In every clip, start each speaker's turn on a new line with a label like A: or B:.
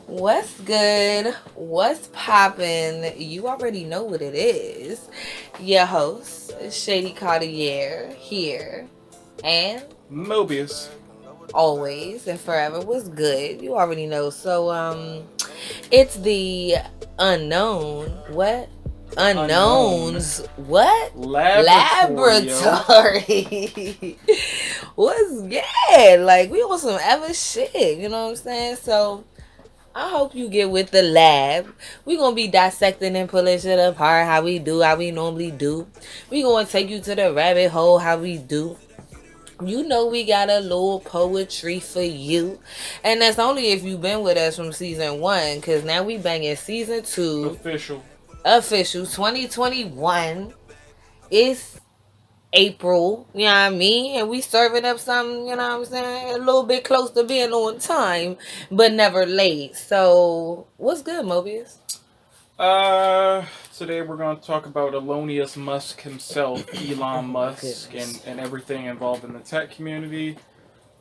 A: What's good? What's poppin'? You already know what it is. Your host, Shady Cartier, here. And
B: Mobius.
A: always and forever was good. You already know. So, it's the unknown. What?
B: Unknown
A: Unknowns. What?
B: Laboratorio.
A: Laboratory. What's good? Like, we on some ever shit. You know what I'm saying? So, I hope you get with the lab. We gonna be dissecting and pulling shit apart how we do, how we normally do. We gonna take you to the rabbit hole how we do. You know we got a little poetry for you. And that's only if you've been with us from season 1. Cause now we banging season 2.
B: Official.
A: Official 2021. It's April, you know what I mean? And we serving up something, you know what I'm saying? A little bit close to being on time, but never late. So, what's good, Mobius?
B: Uh, Today we're going to talk about Elonius Musk himself, Elon Musk, and everything involved in the tech community.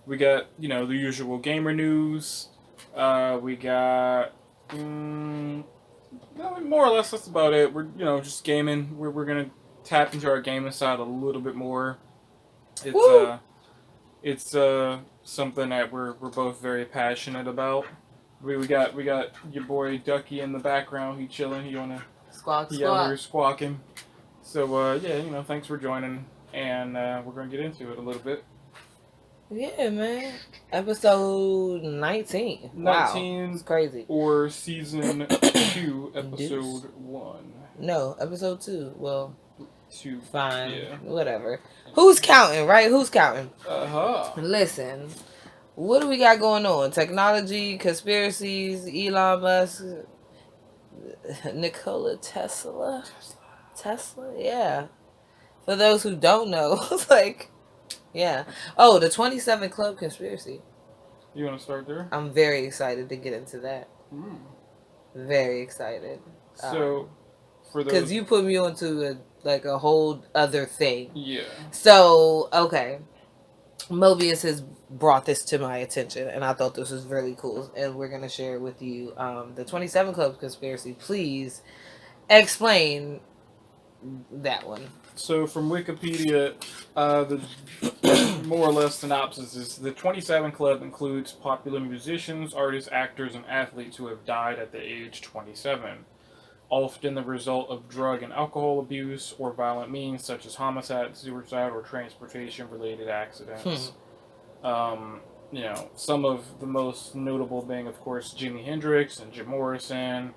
B: We got, the usual gamer news. We got, more or less that's about it. We're, just gaming. We're going to tap into our gaming side a little bit more. It's,
A: Woo!
B: it's something that we're both very passionate about. We got your boy Ducky in the background. He chilling. He out here squawking. So yeah, thanks for joining, and we're gonna get into it a little bit.
A: Yeah, man. Episode 19.
B: 19
A: wow. It's crazy.
B: Or season 2, episode
A: Deuce.
B: 1.
A: No, episode 2. Well,
B: 2.
A: fine.
B: Yeah.
A: Whatever. Who's counting, right? Who's counting?
B: Uh-huh.
A: Listen, what do we got going on? Technology, conspiracies, Elon Musk, Nikola Tesla? Tesla? Yeah. For those who don't know, it's like, yeah. Oh, the 27 Club conspiracy.
B: You want to start there?
A: I'm very excited to get into that. Very excited.
B: So, for those...
A: Because you put me onto a whole other thing.
B: Yeah.
A: So, okay. Mobius has brought this to my attention, and I thought this was really cool, and we're going to share it with you. The 27 Club conspiracy, please explain that one.
B: So from Wikipedia, the more or less synopsis is the 27 Club includes popular musicians, artists, actors, and athletes who have died at the age 27, often the result of drug and alcohol abuse or violent means such as homicide, suicide, or transportation-related accidents. Some of the most notable being, of course, Jimi Hendrix and Jim Morrison,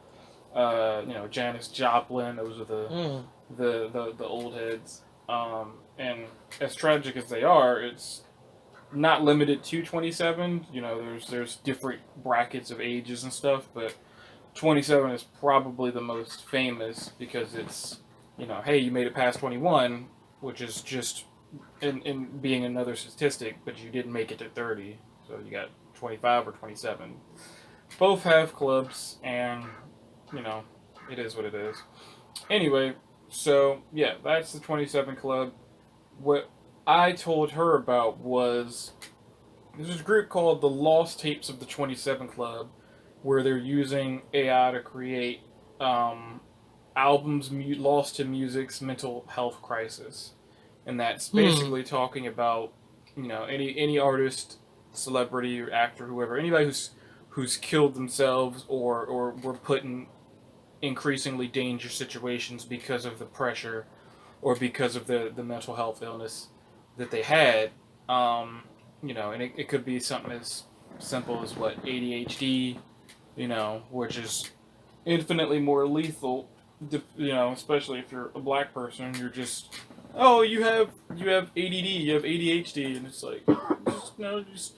B: Janis Joplin. Those are the old heads. And as tragic as they are, it's not limited to 27. There's different brackets of ages and stuff, but 27 is probably the most famous because it's, hey, you made it past 21, which is just in being another statistic, but you didn't make it to 30, so you got 25 or 27. Both have clubs, and, it is what it is. Anyway, so, yeah, that's the 27 Club. What I told her about was there's a group called the Lost Tapes of the 27 Club, where they're using AI to create albums lost to music's mental health crisis. And that's basically talking about, any artist, celebrity, or actor, whoever, anybody who's killed themselves or were put in increasingly dangerous situations because of the pressure or because of the mental health illness that they had. And it could be something as simple as ADHD, which is infinitely more lethal, especially if you're a black person. You're just, oh, you have ADD, you have ADHD, and it's like,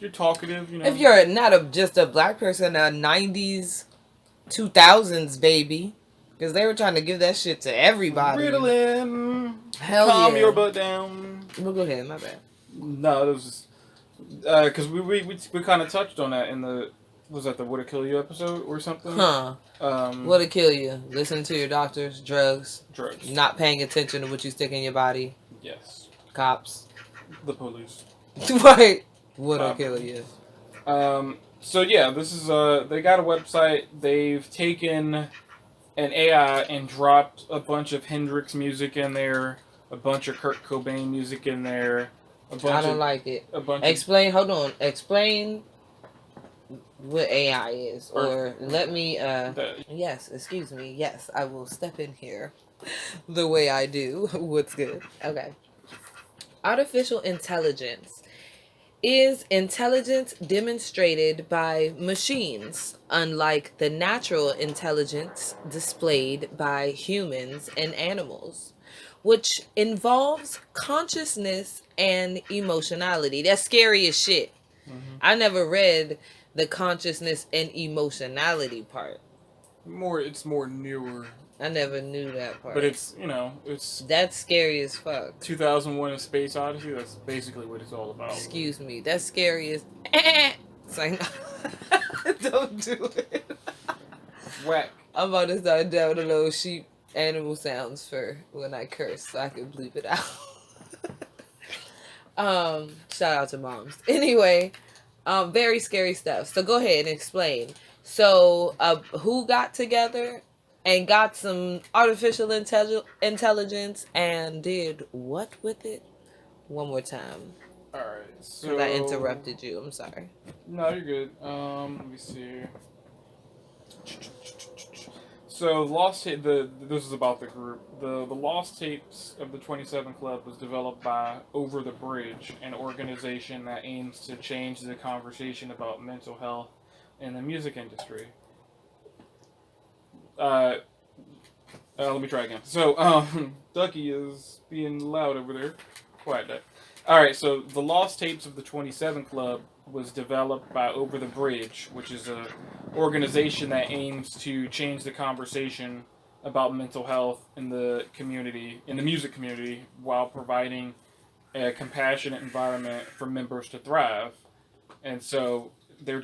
B: you're talkative,
A: If you're not just a black person, a 90s, 2000s baby, because they were trying to give that shit to everybody.
B: Ritalin,
A: Hell
B: calm
A: yeah.
B: your butt down.
A: Well, go ahead, my bad.
B: No, it was just because we kind of touched on that in the, was that the What'll Kill You episode or something?
A: Huh. What'll kill you? Listening to your doctors, drugs, not paying attention to what you stick in your body.
B: Yes.
A: Cops.
B: The police.
A: Right. What'll kill you?
B: So yeah, this is they got a website. They've taken an AI and dropped a bunch of Hendrix music in there, a bunch of Kurt Cobain music in there,
A: I don't like it.
B: a bunch
A: Explain. Hold on. Explain what AI is, or let me. Yes. Excuse me. Yes, I will step in here. The way I do. What's good? Okay. Artificial intelligence is intelligence demonstrated by machines, unlike the natural intelligence displayed by humans and animals, which involves consciousness and emotionality. That's scary as shit.
B: Mm-hmm.
A: I never read the consciousness and emotionality part.
B: It's more newer.
A: I never knew that part.
B: But it's, it's...
A: That's scary as fuck.
B: 2001: A Space Odyssey, that's basically what it's all about.
A: Excuse me. That's scary as... It's like, don't do it.
B: Whack.
A: I'm about to start downloading sheep animal sounds for when I curse so I can bleep it out. Shout out to moms. Anyway, very scary stuff. So go ahead and explain. So, who got together and got some artificial intelligence and did what with it? One more time.
B: Alright, so...
A: I interrupted you. I'm sorry.
B: No, you're good. Let me see. So, this is about the group. The Lost Tapes of the 27 Club was developed by Over the Bridge, an organization that aims to change the conversation about mental health in the music industry. Let me try again. So, Ducky is being loud over there. Quiet that. Alright, so the Lost Tapes of the 27 Club was developed by Over the Bridge, which is an organization that aims to change the conversation about mental health in the community, in the music community, while providing a compassionate environment for members to thrive. And so they're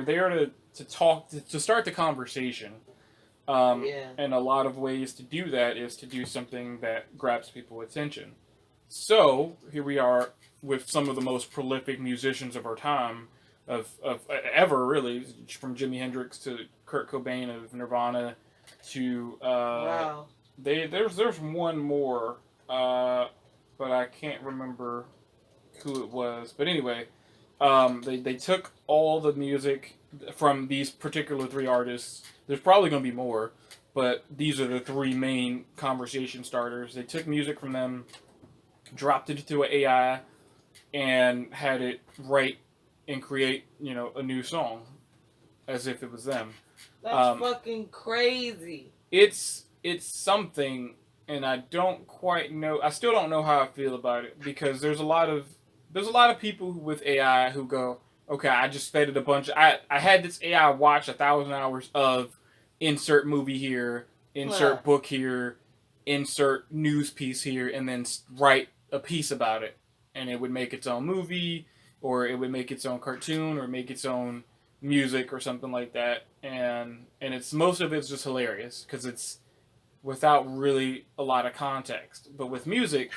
B: there to talk, to start the conversation. And a lot of ways to do that is to do something that grabs people's attention. So here we are with some of the most prolific musicians of our time, of ever really, from Jimi Hendrix to Kurt Cobain of Nirvana, to
A: wow.
B: There's one more, but I can't remember who it was. But anyway, they took all the music from these particular three artists. There's probably going to be more, but these are the three main conversation starters. They took music from them, dropped it into an AI, and had it write and create, a new song, as if it was them.
A: That's fucking crazy.
B: It's something, and I don't quite know. I still don't know how I feel about it, because there's a lot of people with AI who go, okay, I just fed it a bunch. I had this AI watch 1,000 hours of insert movie here, insert book here, insert news piece here, and then write a piece about it, and it would make its own movie, or it would make its own cartoon, or make its own music or something like that. And it's, most of it's just hilarious because it's without really a lot of context. But with music,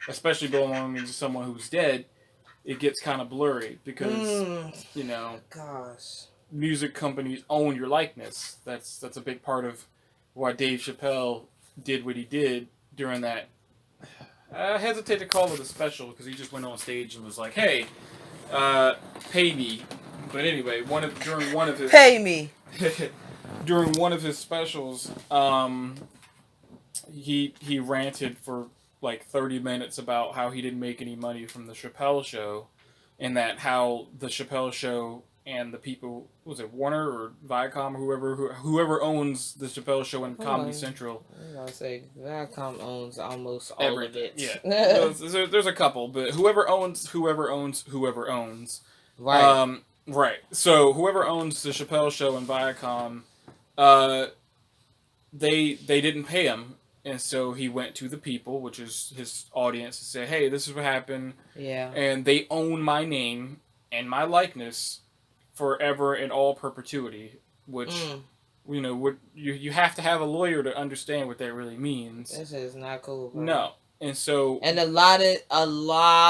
B: especially belonging to someone who's dead, it gets kind of blurry because
A: gosh,
B: music companies own your likeness. That's a big part of why Dave Chappelle did what he did during that. I hesitate to call it a special because he just went on stage and was like, "Hey, pay me." But anyway, during one of his
A: pay me
B: during one of his specials, he ranted for like 30 minutes about how he didn't make any money from the Chappelle Show, and that how the Chappelle Show and the people, was it Warner or Viacom or whoever owns the Chappelle Show and Comedy Central.
A: I was gonna say Viacom owns almost all of it.
B: Yeah, there's a couple, but whoever owns.
A: Right.
B: Right. So whoever owns the Chappelle Show and Viacom, they didn't pay him, and so he went to the people, which is his audience, and said, "Hey, this is what happened."
A: Yeah.
B: And they own my name and my likeness forever and all perpetuity, which you have to have a lawyer to understand what that really means.
A: This is not cool, bro.
B: No. And so,
A: and a lot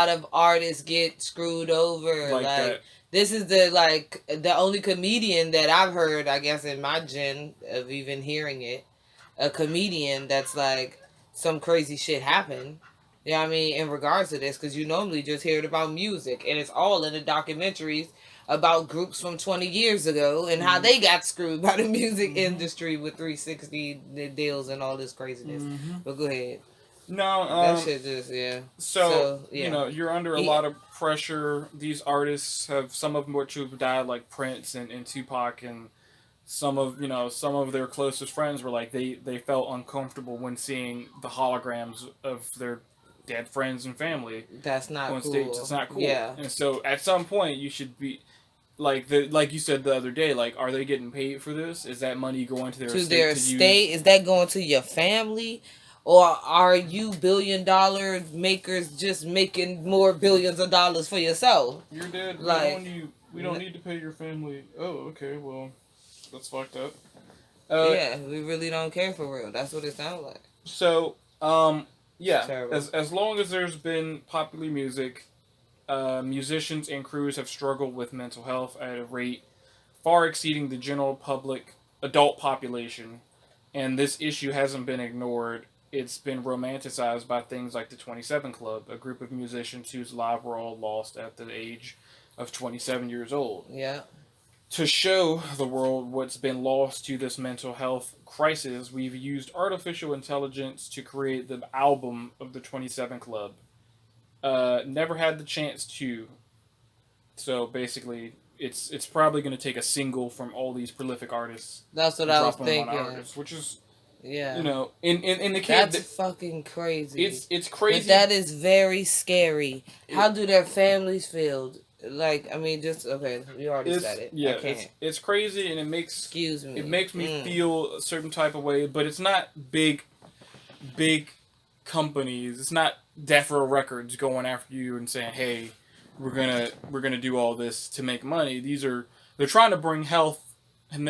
A: of artists get screwed over, like This is the only comedian that I've heard, I guess, in my gen of even hearing it. A comedian that's like some crazy shit happened. You know what I mean? In regards to this, because you normally just hear it about music, and it's all in the documentaries about groups from 20 years ago and how they got screwed by the music industry with 360 deals and all this craziness. But go ahead.
B: No,
A: That shit just, yeah.
B: So,
A: yeah.
B: you're under a lot of pressure. These artists have, some of them which have died, like Prince and Tupac, and some of their closest friends were like they felt uncomfortable when seeing the holograms of their dead friends and family.
A: That's not
B: on
A: cool.
B: stage. It's not cool.
A: Yeah.
B: And so at some point you should be like you said the other day, like, are they getting paid for this? Is that money going to their estate?
A: Is that going to your family? Or are you $billion makers just making more billions of dollars for yourself?
B: You're dead.
A: Like,
B: we don't need to pay your family. Oh, okay, well, that's fucked up.
A: Yeah, we really don't care for real. That's what it sounds like.
B: So, yeah, as long as there's been popular music, musicians and crews have struggled with mental health at a rate far exceeding the general public adult population, and this issue hasn't been ignored. It's been romanticized by things like the 27 Club, a group of musicians whose lives were all lost at the age of 27 years old.
A: Yeah.
B: To show the world what's been lost to this mental health crisis, we've used artificial intelligence to create the album of the 27 Club. Never had the chance to. So basically, it's probably going to take a single from all these prolific artists.
A: That's what I was thinking.
B: Which is,
A: yeah,
B: in the case
A: that's fucking crazy.
B: It's crazy.
A: But that is very scary. How do their families feel? Like, I mean, just okay. You already said it.
B: Yeah, it's crazy, and it makes It makes me feel a certain type of way, but it's not big companies. It's not Death Row Records going after you and saying, "Hey, we're gonna do all this to make money." They're trying to bring health and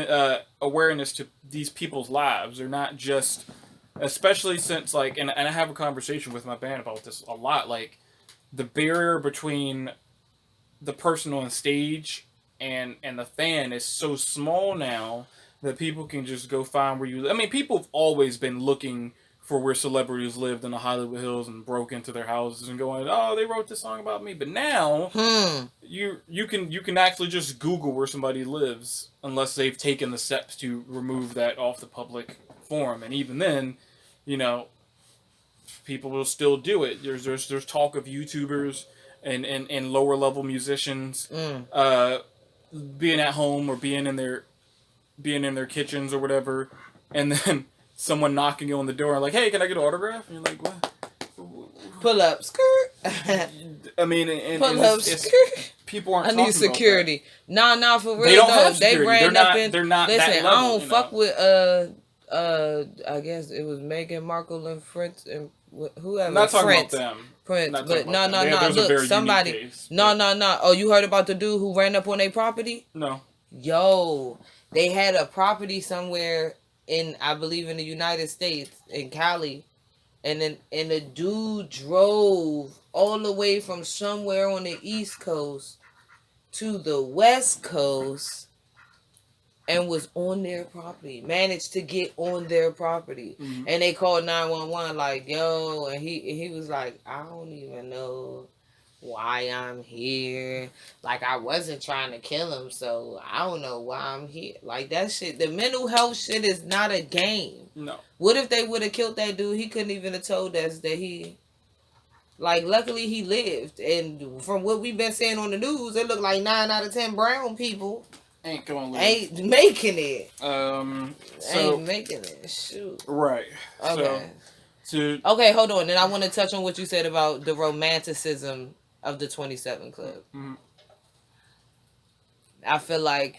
B: awareness to these people's lives. They're not just, especially since and I have a conversation with my band about this a lot. Like, the barrier between the person on stage and the fan is so small now that people can just go find where you live. I mean, people have always been looking for where celebrities lived in the Hollywood Hills and broke into their houses and going, "Oh, they wrote this song about me." But now you can actually just Google where somebody lives, unless they've taken the steps to remove that off the public forum. And even then, people will still do it. There's talk of YouTubers and lower level musicians being at home or being in their kitchens or whatever, and then someone knocking on the door and like, "Hey, can I get an autograph?" And you're like, "What?"
A: Pull up, skirt.
B: I mean,
A: pull up, skirt.
B: People aren't.
A: I need security. Nah, for real.
B: They don't have
A: security. They ran up in.
B: They're not.
A: Listen,
B: that level,
A: I don't fuck with I guess it was Meghan Markle and Prince and whoever.
B: I'm not talking
A: Prince.
B: about them.
A: Prince, but no. Look, somebody. No. Oh, you heard about the dude who ran up on their property?
B: No.
A: Yo, they had a property somewhere I believe in the United States, in Cali, and the dude drove all the way from somewhere on the East Coast to the West Coast and was on their property, managed to get on their property. And they called 911 like, "Yo," and he was like, "I don't even know why I'm here. Like, I wasn't trying to kill him, so I don't know why I'm here." Like, that shit, the mental health shit is not a game.
B: No.
A: What if they would have killed that dude? He couldn't even have told us that luckily he lived. And from what we've been saying on the news, it looked like 9 out of 10 brown people
B: ain't
A: making it.
B: Ain't
A: making it. Shoot.
B: Right.
A: Okay.
B: Okay,
A: hold on. And I want to touch on what you said about the romanticism of the 27 Club. I feel like,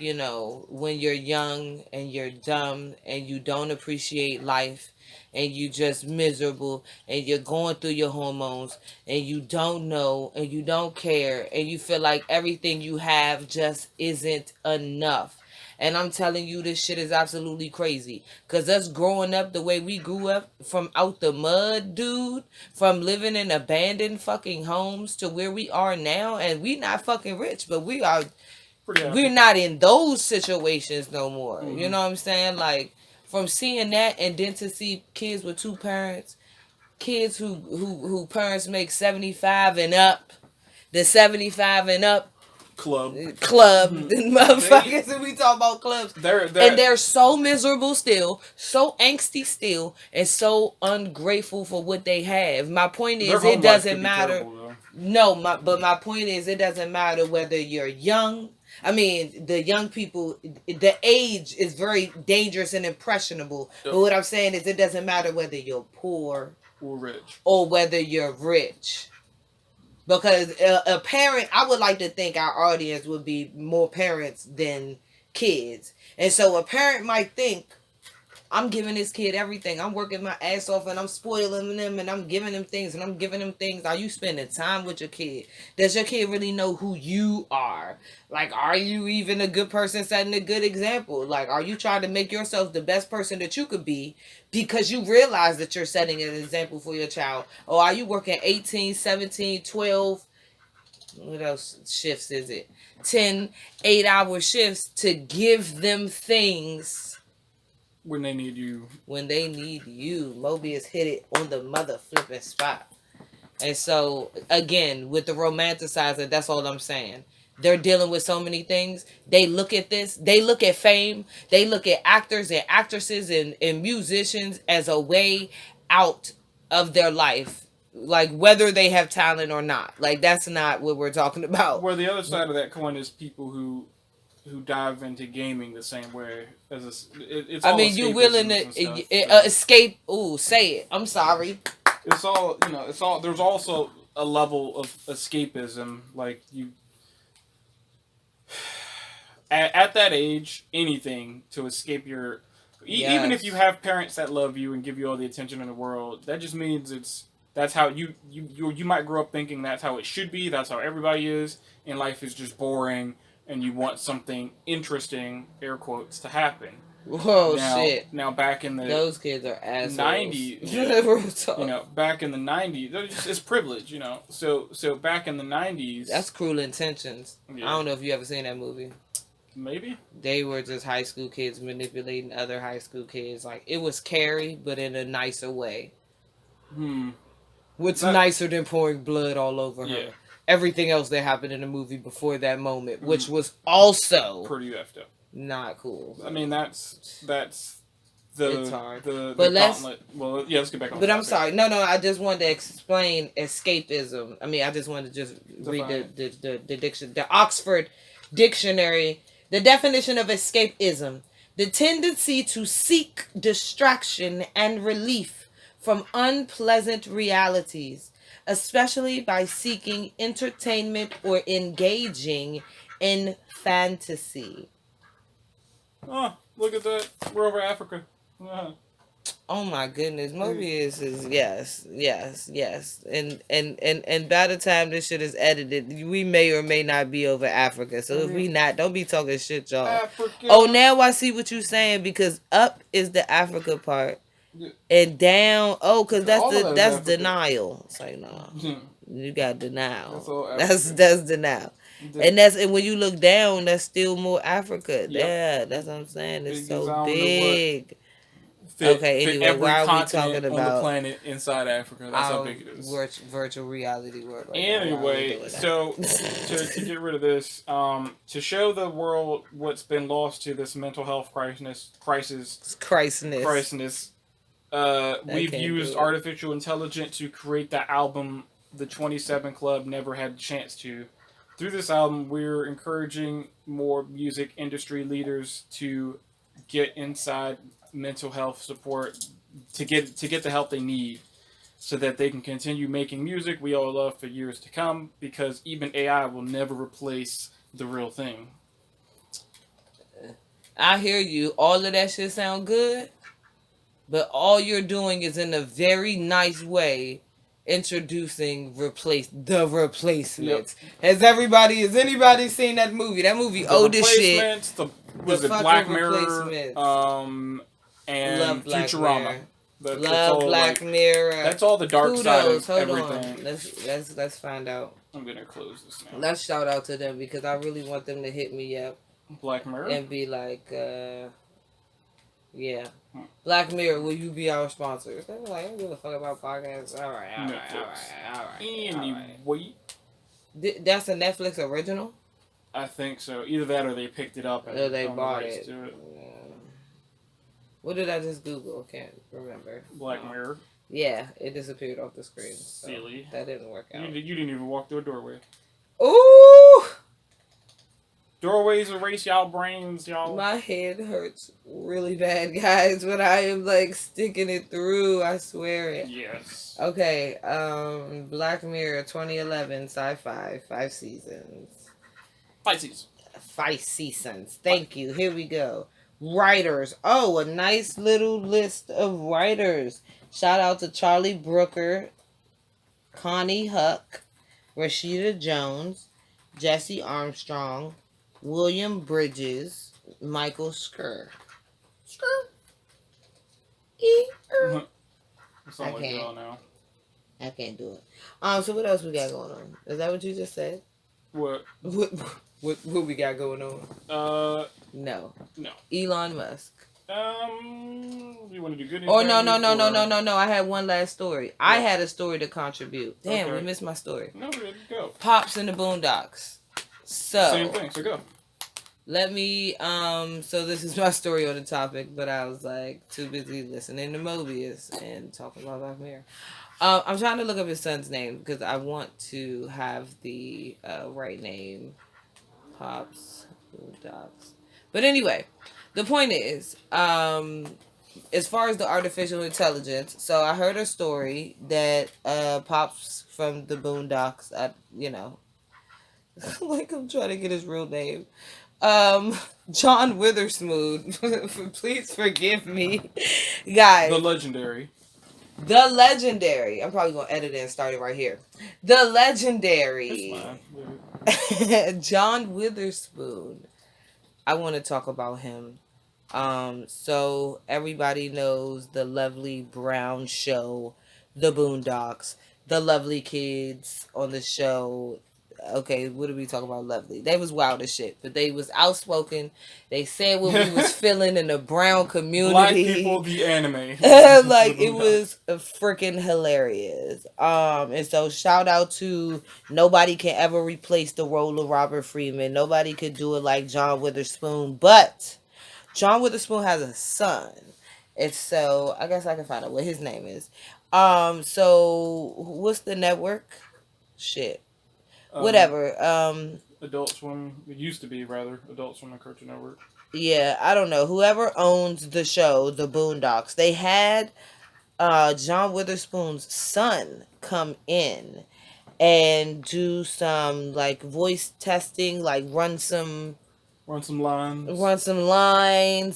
A: when you're young and you're dumb and you don't appreciate life and you just miserable and you're going through your hormones and you don't know and you don't care and you feel like everything you have just isn't enough. And I'm telling you, this shit is absolutely crazy. Because us growing up the way we grew up from out the mud, dude, from living in abandoned fucking homes to where we are now, and we not fucking rich, but we're not in those situations no more.
B: Mm-hmm.
A: You know what I'm saying? Like, from seeing that and then to see kids with two parents, kids who parents make 75 and up, the 75 and up club,
B: Mm-hmm.
A: motherfuckers, and we talk about clubs, and they're so miserable still, so angsty still, and so ungrateful for what they have. My point is, it doesn't matter. But my point is, it doesn't matter whether you're young. I mean, the young people, the age is very dangerous and impressionable. Yep. But what I'm saying is, it doesn't matter whether you're poor
B: or rich,
A: or whether you're rich. Because a parent, I would like to think our audience would be more parents than kids. And so a parent might think, I'm giving this kid everything. I'm working my ass off and I'm spoiling them and I'm giving them things and I'm giving them things. Are you spending time with your kid? Does your kid really know who you are? Like, are you even a good person setting a good example? Like, are you trying to make yourself the best person that you could be because you realize that you're setting an example for your child? Or are you working 18, 17, 12, what else shifts is it? 10, 8-hour shifts to give them things
B: when they need you.
A: Mobius hit it on the mother flipping spot. And so, again, with the romanticizer, that's all I'm saying. They're dealing with so many things. They look at this. They look at fame. They look at actors and actresses and musicians as a way out of their life. Like, whether they have talent or not. Like, that's not what we're talking about.
B: Well, the other side of that coin is people who dive into gaming the same way as it's all. I mean, you willing
A: to escape? Ooh, say it. I'm sorry.
B: It's all, you know. It's all. There's also a level of escapism, like you. At that age, anything to escape your. Yes. Even if you have parents that love you and give you all the attention in the world, that just means that's how you might grow up thinking that's how it should be. That's how everybody is, and life is just boring. And you want something interesting, air quotes, to happen.
A: Whoa, shit!
B: Now, back in the
A: those kids are assholes.
B: 90s, you know, back in the 90s, it's privilege, you know. So back in the 90s,
A: that's Cruel Intentions. Yeah. I don't know if you ever seen that movie.
B: Maybe
A: they were just high school kids manipulating other high school kids. Like, it was Carrie, but in a nicer way. What's nicer than pouring blood all over her? Everything else that happened in the movie before that moment, which was also
B: pretty effed up,
A: not cool.
B: I mean, that's
A: it's hard.
B: The gauntlet. Well, yeah, let's get back on.
A: But I'm sorry, no, I just wanted to explain escapism. I mean, I just wanted to just read the Oxford Dictionary, the definition of escapism: the tendency to seek distraction and relief from unpleasant realities, especially by seeking entertainment or engaging in fantasy.
B: Oh, look at that. We're over Africa.
A: Oh my goodness. Mobius is yes. And by the time this shit is edited, we may or may not be over Africa. So if we not, don't be talking shit, y'all. Africa. Oh, now I see what you're saying, because up is the Africa part. And down, because that's denial. It's like, no, you got denial. That's denial. And when you look down, that's still more Africa. Yep. Yeah, that's what I'm saying. It's so big. Anyway, why are we talking about
B: on the planet inside Africa? That's how big it is.
A: Virtual reality work. Right
B: anyway, so to get rid of this, to show the world what's been lost to this mental health crisis. We've used artificial intelligence to create the album the 27 Club never had a chance to. Through this album, we're encouraging more music industry leaders to get inside mental health support, to get the help they need, so that they can continue making music we all love for years to come, because even AI will never replace the real thing.
A: I hear you. All of that shit sound good. But all you're doing is, in a very nice way, introducing the replacements. Yep. Has anybody seen that movie? That movie old as shit.
B: Was it Black Mirror? And
A: Love Black
B: Futurama.
A: Mirror.
B: Love
A: Black Mirror.
B: That's all the dark side of everything.
A: On. Let's find out.
B: I'm gonna close this now.
A: Let's shout out to them because I really want them to hit me up.
B: Black Mirror?
A: And be like, yeah. Black Mirror, will you be our sponsor? They were like, I don't give a fuck about podcasts. All right.
B: Anyway.
A: That's a Netflix original?
B: I think so. Either that or they picked it up and
A: they bought it. What did I just Google? Can't remember.
B: Black Mirror.
A: Yeah, it disappeared off the screen. So
B: silly.
A: That didn't work out.
B: You didn't even walk through a doorway.
A: Ooh!
B: Doorways erase y'all brains, y'all.
A: My head hurts really bad, guys, when I am like sticking it through. I swear it.
B: Yes.
A: Okay, Black Mirror 2011 sci-fi, 5 seasons.
B: 5 seasons.
A: 5 seasons. Thank you. Here we go. Writers. Oh, a nice little list of writers. Shout out to Charlie Brooker, Connie Huck, Rashida Jones, Jesse Armstrong, William Bridges, Michael Skur. I can't. I can't do it. So what else we got going on? Is that what you just said?
B: What
A: we got going on? No. Elon Musk.
B: You want to do good?
A: Oh no! I had one last story. Yeah. I had a story to contribute. Damn, okay. We missed my story.
B: No, go.
A: Pops in the Boondocks. So
B: same thing. So go.
A: Let me. So this is my story on the topic, but I was like too busy listening to Mobius and talking about Black Mirror. I'm trying to look up his son's name because I want to have the right name. Pops Boondocks. But anyway, the point is, as far as the artificial intelligence, so I heard a story that Pops from the Boondocks, like I'm trying to get his real name. John Witherspoon, please forgive me, guys.
B: The legendary.
A: I'm probably gonna edit it and start it right here. The legendary. John Witherspoon. I want to talk about him. So everybody knows the Lovely Brown show, The Boondocks, the lovely kids on the show. Okay, what did we talk about? Lovely. They was wild as shit, but they was outspoken. They said what we was feeling in the brown community.
B: Black people, the anime.
A: Like it was freaking hilarious. And so shout out to nobody can ever replace the role of Robert Freeman. Nobody could do it like John Witherspoon, but John Witherspoon has a son. And so I guess I can find out what his name is. So what's the network? Shit. Whatever.
B: Adult Swim. It used to be, rather. Adult Swim and Cartoon Network.
A: Yeah, I don't know. Whoever owns the show, The Boondocks, they had John Witherspoon's son come in and do some, like, voice testing, like, run some lines,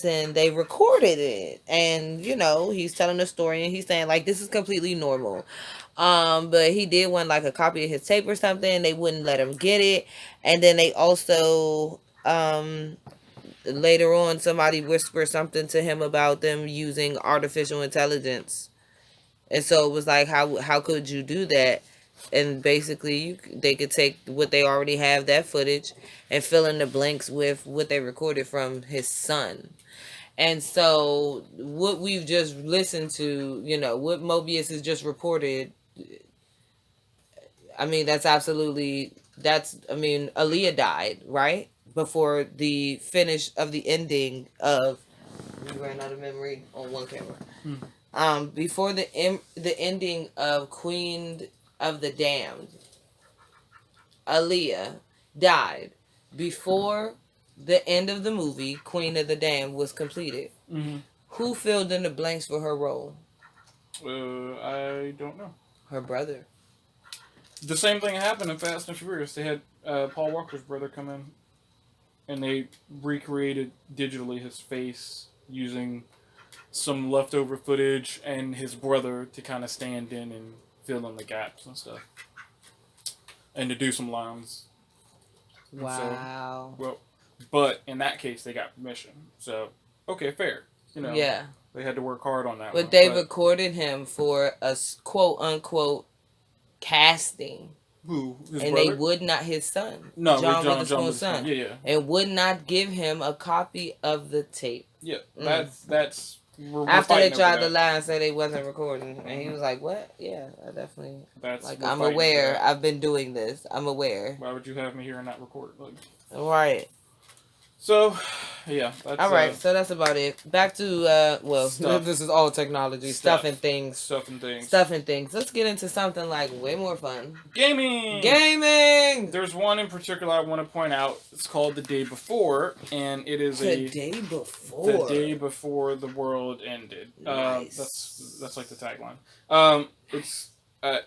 A: and they recorded it. And, he's telling the story, and he's saying, like, this is completely normal. But he did want like a copy of his tape or something. They wouldn't let him get it. And then they also, later on, somebody whispered something to him about them using artificial intelligence. And so it was like, how could you do that? And basically, they could take what they already have, that footage, and fill in the blanks with what they recorded from his son. And so what we've just listened to, what Mobius has just reported, I mean, Aaliyah died, right? Before the finish of the ending of, we ran out of memory on one camera. Before the ending of Queen of the Damned, Aaliyah died before the end of the movie, Queen of the Damned, was completed. Mm-hmm. Who filled in the blanks for her role?
B: I don't know.
A: Her brother.
B: The same thing happened in Fast and Furious. They had Paul Walker's brother come in, and they recreated digitally his face using some leftover footage and his brother to kind of stand in and fill in the gaps and stuff, and to do some lines.
A: Wow.
B: So, well, but in that case, they got permission. So, okay, fair.
A: Yeah.
B: They had to work hard on that.
A: But they recorded him for a quote unquote casting.
B: Who? His
A: and
B: brother?
A: They would not, his son.
B: No,
A: John Witherspoon's son.
B: Yeah.
A: And would not give him a copy of the tape.
B: Yeah, that's.
A: After they tried to lie and say they wasn't recording, and he was like, "What? Yeah, I definitely. I'm aware. I've been doing this. I'm aware.
B: Why would you have me here and not record?
A: Right.
B: So, yeah. That's,
A: all right. So that's about it. Back to this is all technology stuff and things.
B: Stuff and things.
A: Let's get into something like way more fun.
B: Gaming. There's one in particular I want to point out. It's called The Day Before, and it is
A: The Day Before.
B: The Day Before the World Ended.
A: Nice.
B: That's like the tagline. It's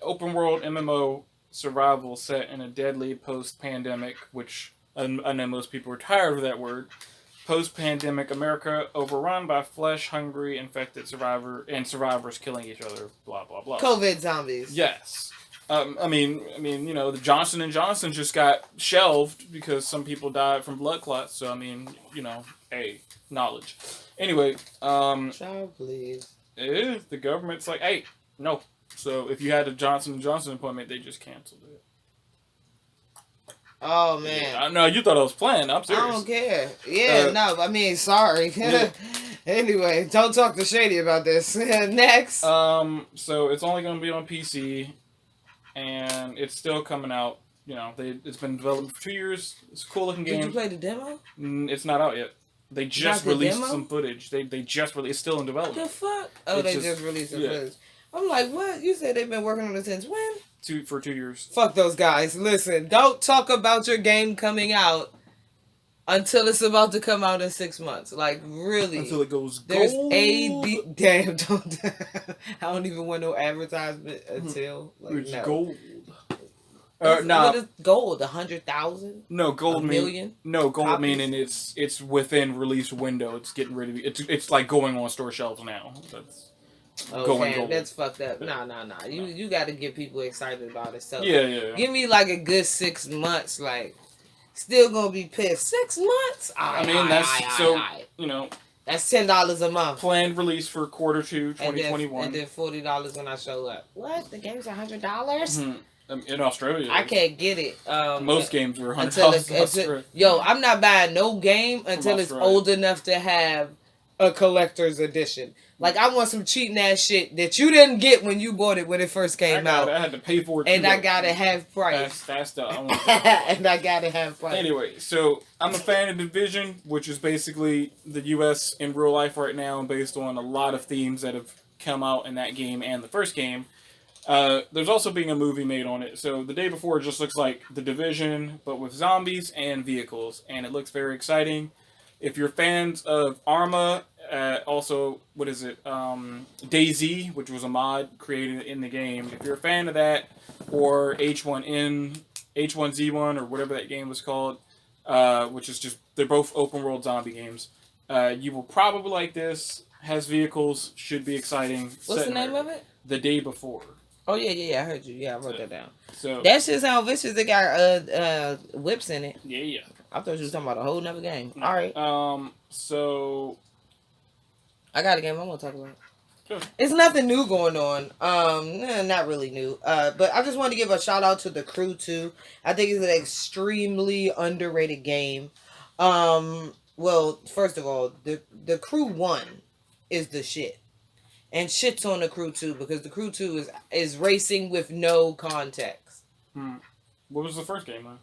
B: open world MMO survival set in a deadly post-pandemic, which I know most people are tired of that word. Post-pandemic America, overrun by flesh-hungry infected survivors killing each other. Blah blah blah.
A: COVID zombies.
B: Yes. I mean, the Johnson & Johnson just got shelved because some people died from blood clots. So I mean, knowledge. Anyway,
A: Child, please.
B: The government's like, hey, no. So if you had a Johnson & Johnson appointment, they just canceled it.
A: Oh man!
B: Yeah, no, you thought I was playing. I'm serious.
A: I don't care. Yeah, no. I mean, sorry. Yeah. Anyway, don't talk to Shady about this. Next.
B: So it's only going to be on PC, and it's still coming out. It's been developed for 2 years. It's a cool looking game.
A: Did you play the demo?
B: It's not out yet. They just released some footage. They just released. It's still in development.
A: The fuck? Oh, they just released some footage. I'm like, what? You said they've been working on it since when?
B: For 2 years.
A: Fuck those guys. Listen, don't talk about your game coming out until it's about to come out in 6 months. Like, really.
B: Until it goes gold.
A: There's damn, don't. I don't even want no advertisement until.
B: It's
A: no.
B: gold.
A: What is gold? 100,000?
B: No, gold
A: million.
B: No, gold meaning it's within release window. It's getting ready. It's like going on store shelves now. That's.
A: Okay, that's fucked up. Nah. You got to get people excited about it. So
B: yeah.
A: Give me like a good 6 months. Like, still gonna be pissed. 6 months. That's $10 a month.
B: Planned release for quarter 2, 2021,
A: and then $40 when I show up. What? The game's $100? Mm-hmm.
B: In Australia,
A: I can't get it.
B: Most games are $100.
A: Yo, I'm not buying no game until it's old enough to have a collector's edition. Like, I want some cheating ass shit that you didn't get when you bought it when it first came out.
B: I had to pay for it.
A: And I got to have price.
B: That's the
A: and I got to have price.
B: Anyway, so I'm a fan of Division, which is basically the U.S. in real life right now, based on a lot of themes that have come out in that game and the first game. There's also being a movie made on it. So The Day Before just looks like The Division, but with zombies and vehicles. And it looks very exciting. If you're fans of Arma, also, what is it? DayZ, which was a mod created in the game. If you're a fan of that, or H1Z1, or whatever that game was called, which is just, they're both open world zombie games. You will probably like this. Has vehicles, should be exciting.
A: What's the name of it?
B: The Day Before.
A: Oh yeah, I heard you. Yeah, I wrote that down.
B: So
A: that shit sound vicious. They got whips in it.
B: Yeah.
A: I thought you was talking about a whole nother game. All right.
B: So
A: I got a game I want to talk about.
B: Sure.
A: It's nothing new going on. Not really new. But I just want to give a shout out to The Crew 2. I think it's an extremely underrated game. Well, first of all, the Crew 1 is the shit. And shit's on The Crew 2 because The Crew 2 is racing with no context.
B: What was the first game, though?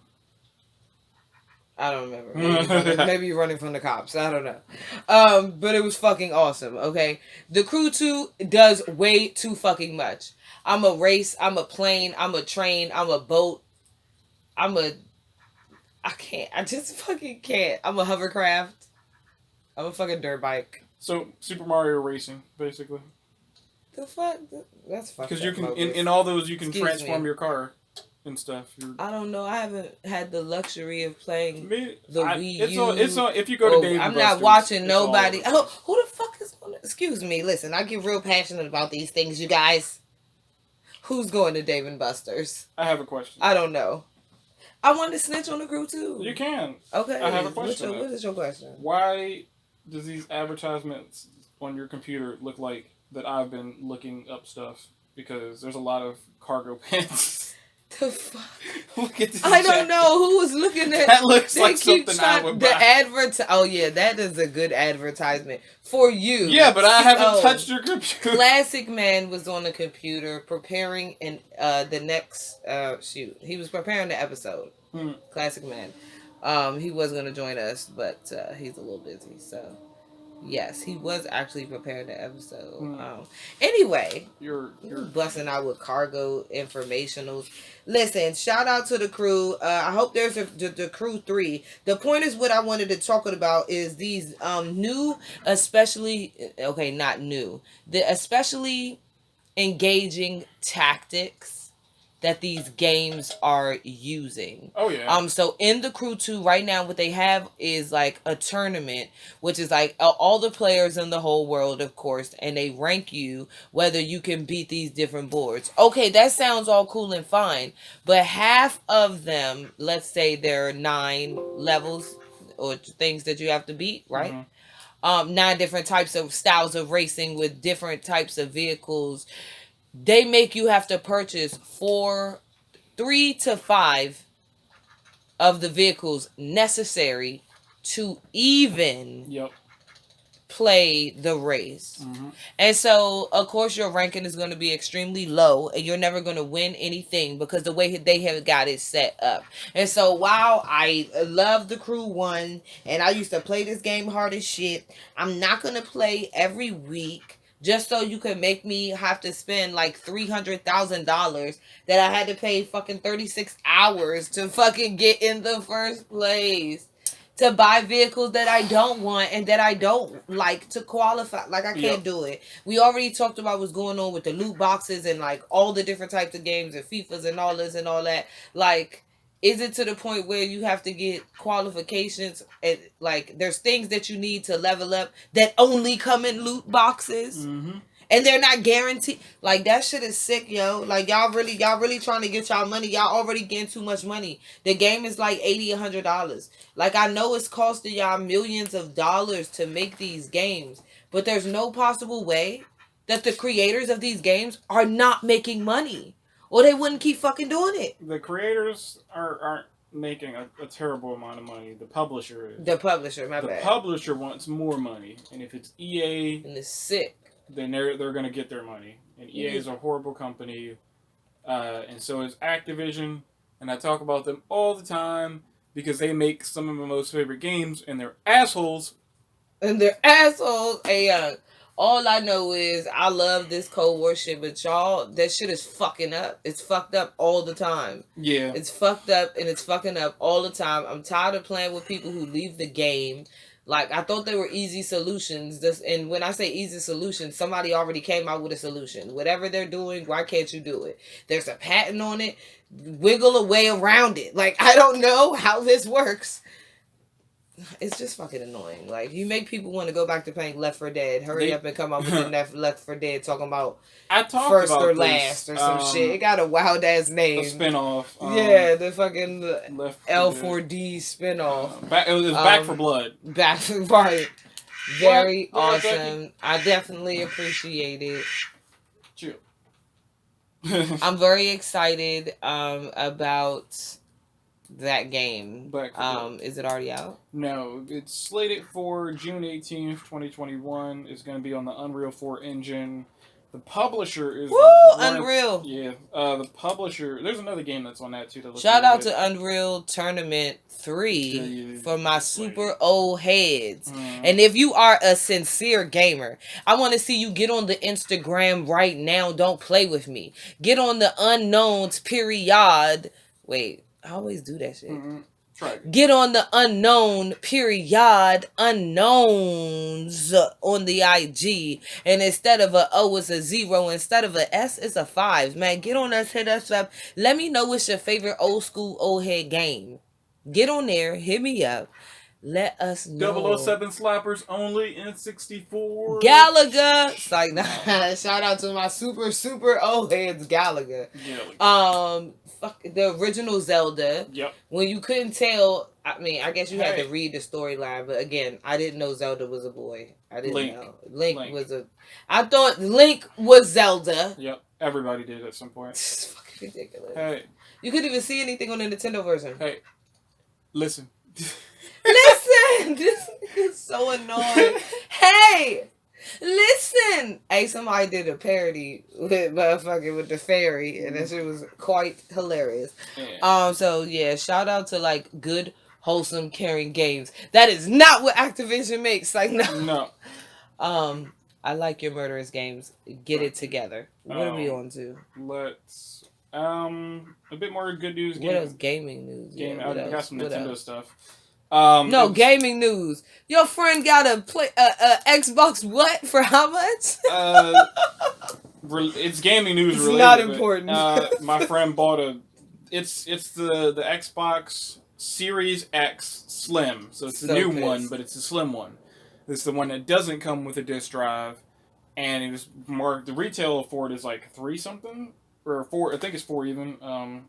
A: I don't remember. Maybe you're running from the cops. I don't know. But it was fucking awesome, okay? The Crew 2 does way too fucking much. I'm a race. I'm a plane. I'm a train. I'm a boat. I can't. I just fucking can't. I'm a hovercraft. I'm a fucking dirt bike.
B: So, Super Mario Racing, basically.
A: The fuck? That's fucking.
B: Because you can, in all those, you can transform your car and stuff.
A: I don't know. I haven't had the luxury of playing Wii
B: U. It's on, if you go to Dave
A: I'm not watching nobody. Oh, who the fuck is on it? Excuse me. Listen, I get real passionate about these things, you guys. Who's going to Dave and Buster's?
B: I have a question.
A: I don't know. I want to snitch on the crew too.
B: You can.
A: Okay.
B: I have a question.
A: What is your question?
B: Why does these advertisements on your computer look like that I've been looking up stuff? Because there's a lot of cargo pants.
A: The fuck?
B: Look at this
A: I don't know who was looking at
B: that. Looks like something I would buy.
A: Oh yeah, that is a good advertisement for you.
B: Yeah, but I haven't touched your computer.
A: Classic Man was on the computer preparing the next shoot. He was preparing the episode. Classic Man. He was gonna join us, but he's a little busy. So yes, he was actually preparing the episode. Anyway, you're busting out with cargo informationals. Listen, shout out to the crew. I hope there's the crew 3. The point is what I wanted to talk about is these new, especially not new, the especially engaging tactics that these games are using.
B: Oh yeah.
A: So in the crew 2 right now, what they have is like a tournament, which is like all the players in the whole world, of course, and they rank you whether you can beat these different boards. Okay, that sounds all cool and fine, but half of them, let's say there are 9 levels or things that you have to beat, right? 9 different types of styles of racing with different types of vehicles. They make you have to purchase 3 to 5 of the vehicles necessary to even play the race. And so, of course, your ranking is going to be extremely low and you're never going to win anything because the way they have got it set up. And so, while I love the crew 1 and I used to play this game hard as shit, I'm not going to play every week just so you can make me have to spend like $300,000 that I had to pay fucking 36 hours to fucking get in the first place. To buy vehicles that I don't want and that I don't like to qualify. Like, I can't do it. We already talked about what's going on with the loot boxes and like all the different types of games and FIFAs and all this and all that. Like, is it to the point where you have to get qualifications and like there's things that you need to level up that only come in loot boxes and they're not guaranteed? Like, that shit is sick, yo. Like, y'all really trying to get y'all money. Y'all already getting too much money. The game is like $80, $100. Like, I know it's costing y'all millions of dollars to make these games, but there's no possible way that the creators of these games are not making money. Or they wouldn't keep fucking doing it.
B: The creators aren't making a terrible amount of money. The publisher is.
A: The publisher, my bad.
B: The publisher wants more money. And if it's EA...
A: And it's sick.
B: Then they're going to get their money. And EA is a horrible company. And so is Activision. And I talk about them all the time because they make some of my most favorite games. And they're assholes.
A: Hey, all I know is I love this Cold War shit, but y'all, that shit is fucking up. It's fucked up all the time.
B: Yeah.
A: It's fucked up and it's fucking up all the time. I'm tired of playing with people who leave the game. Like, I thought they were easy solutions. And when I say easy solutions, somebody already came out with a solution. Whatever they're doing, why can't you do it? There's a patent on it. Wiggle a way around it. Like, I don't know how this works. It's just fucking annoying. Like, you make people want to go back to playing Left 4 Dead. Hurry up and come up with the Left 4 Dead talking about first
B: about
A: or last or some shit. It got a wild ass name.
B: A spinoff.
A: Yeah, the fucking L4D spinoff.
B: It was Back for Blood.
A: Back for Blood. Very awesome. I definitely appreciate it.
B: Chill.
A: I'm very excited about that game. Is it already out?
B: No, it's slated for June 18th, 2021. It's going to be on the Unreal 4 engine. The publisher is...
A: Woo! Unreal!
B: The publisher... There's another game that's on that, too.
A: Shout out to Unreal Tournament 3 for my super old heads. And if you are a sincere gamer, I want to see you get on the Instagram right now. Don't play with me. Get on the Unknowns period. Wait, I always do that shit. Get on the unknown period unknowns on the IG, and instead of a O it's a 0, instead of a S it's a 5. Man, get on us, hit us up. Let me know what's your favorite old school old head game. Get on there, hit me up. Let us know.
B: 007 slappers only in 64.
A: Galaga. It's like, nah, shout out to my super old heads, Galaga. Fuck the original Zelda.
B: Yep.
A: When you couldn't tell, I mean, I guess you had to read the storyline, but again, I didn't know Zelda was a boy. I didn't know. Link was a. I thought Link was Zelda.
B: Yep. Everybody did at some point.
A: It's fucking ridiculous.
B: Hey.
A: You couldn't even see anything on the Nintendo version.
B: Hey. Listen.
A: Listen! This is so annoying. Hey! Listen! Hey, somebody did a parody with the fairy, and that shit was quite hilarious. Yeah. So yeah, shout out to like good, wholesome, caring games. That is not what Activision makes. Like no. I like your murderous games. Get it together. What are we on to?
B: Let's a bit more good news.
A: What else? Gaming news.
B: I got some Nintendo stuff.
A: No, gaming news. Your friend got a Xbox what for how much?
B: It's gaming news.
A: It's not important.
B: My friend bought it's the Xbox Series X Slim, so it's the new one, but it's a slim one. It's the one that doesn't come with a disc drive, and it was marked. The retail for it is like $3 something or $4. I think it's $4 even. I'm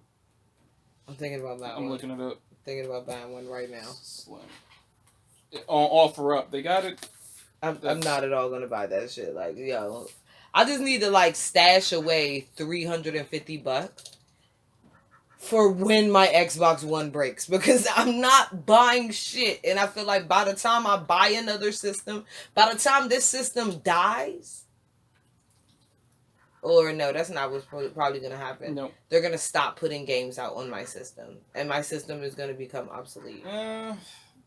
A: thinking about that.
B: I'm looking it up.
A: Thinking about buying one right now.
B: Slim. On offer up. They got it.
A: I'm not at all gonna buy that shit. Like, yo, I just need to like stash away $350 for when my Xbox One breaks, because I'm not buying shit, and I feel like by the time I buy another system, by the time this system dies. Or no, that's not what's probably going to happen.
B: No.
A: They're going to stop putting games out on my system. And my system is going to become obsolete.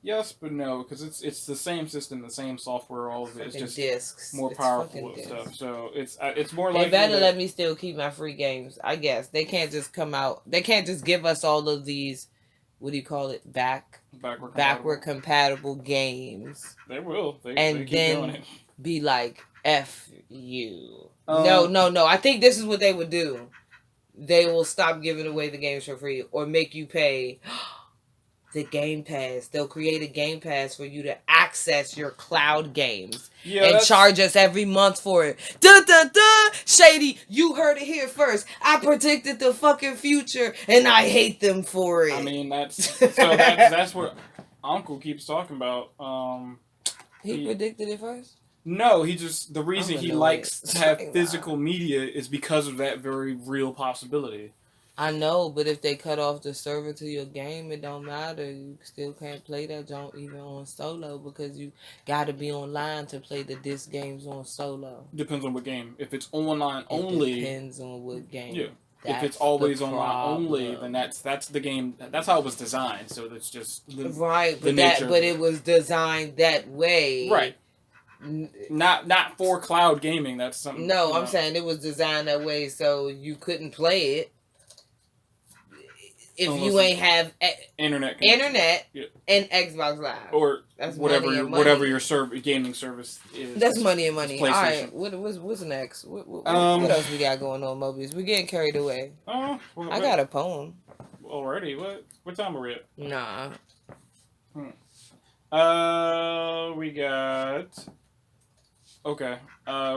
B: Yes, but no, because it's the same system, the same software, all of it. It's just
A: discs.
B: More powerful and stuff. So it's more like...
A: They better let me still keep my free games, I guess. They can't just come out... They can't just give us all of these... What do you call it? Backward compatible games.
B: They will. They keep doing it.
A: Be like, F you. No. I think this is what they would do. They will stop giving away the games for free or make you pay the Game Pass. They'll create a Game Pass for you to access your cloud games and charge us every month for it. Dun, dun, dun! Shady, you heard it here first. I predicted the fucking future and I hate them for it.
B: I mean, that's what Uncle keeps talking about.
A: He predicted it first?
B: No, the reason he likes to have physical media is because of that very real possibility.
A: I know, but if they cut off the server to your game, it don't matter. You still can't play that junk even on solo because you gotta be online to play the disc games on solo.
B: Depends on what game. If it's online only...
A: Depends on what game.
B: Yeah. If it's always online only, then that's the game. That's how it was designed. So it's just
A: right. But it was designed that way.
B: Right. Not for cloud gaming. That's something.
A: No, I'm saying it was designed that way so you couldn't play it if you ain't have
B: internet
A: and Xbox Live
B: or whatever your gaming service is.
A: That's money and money. All right, what's next? What else we got going on, Mobius? We're getting carried away. I got a poem
B: already. What time are we at?
A: Nah.
B: We got. Okay,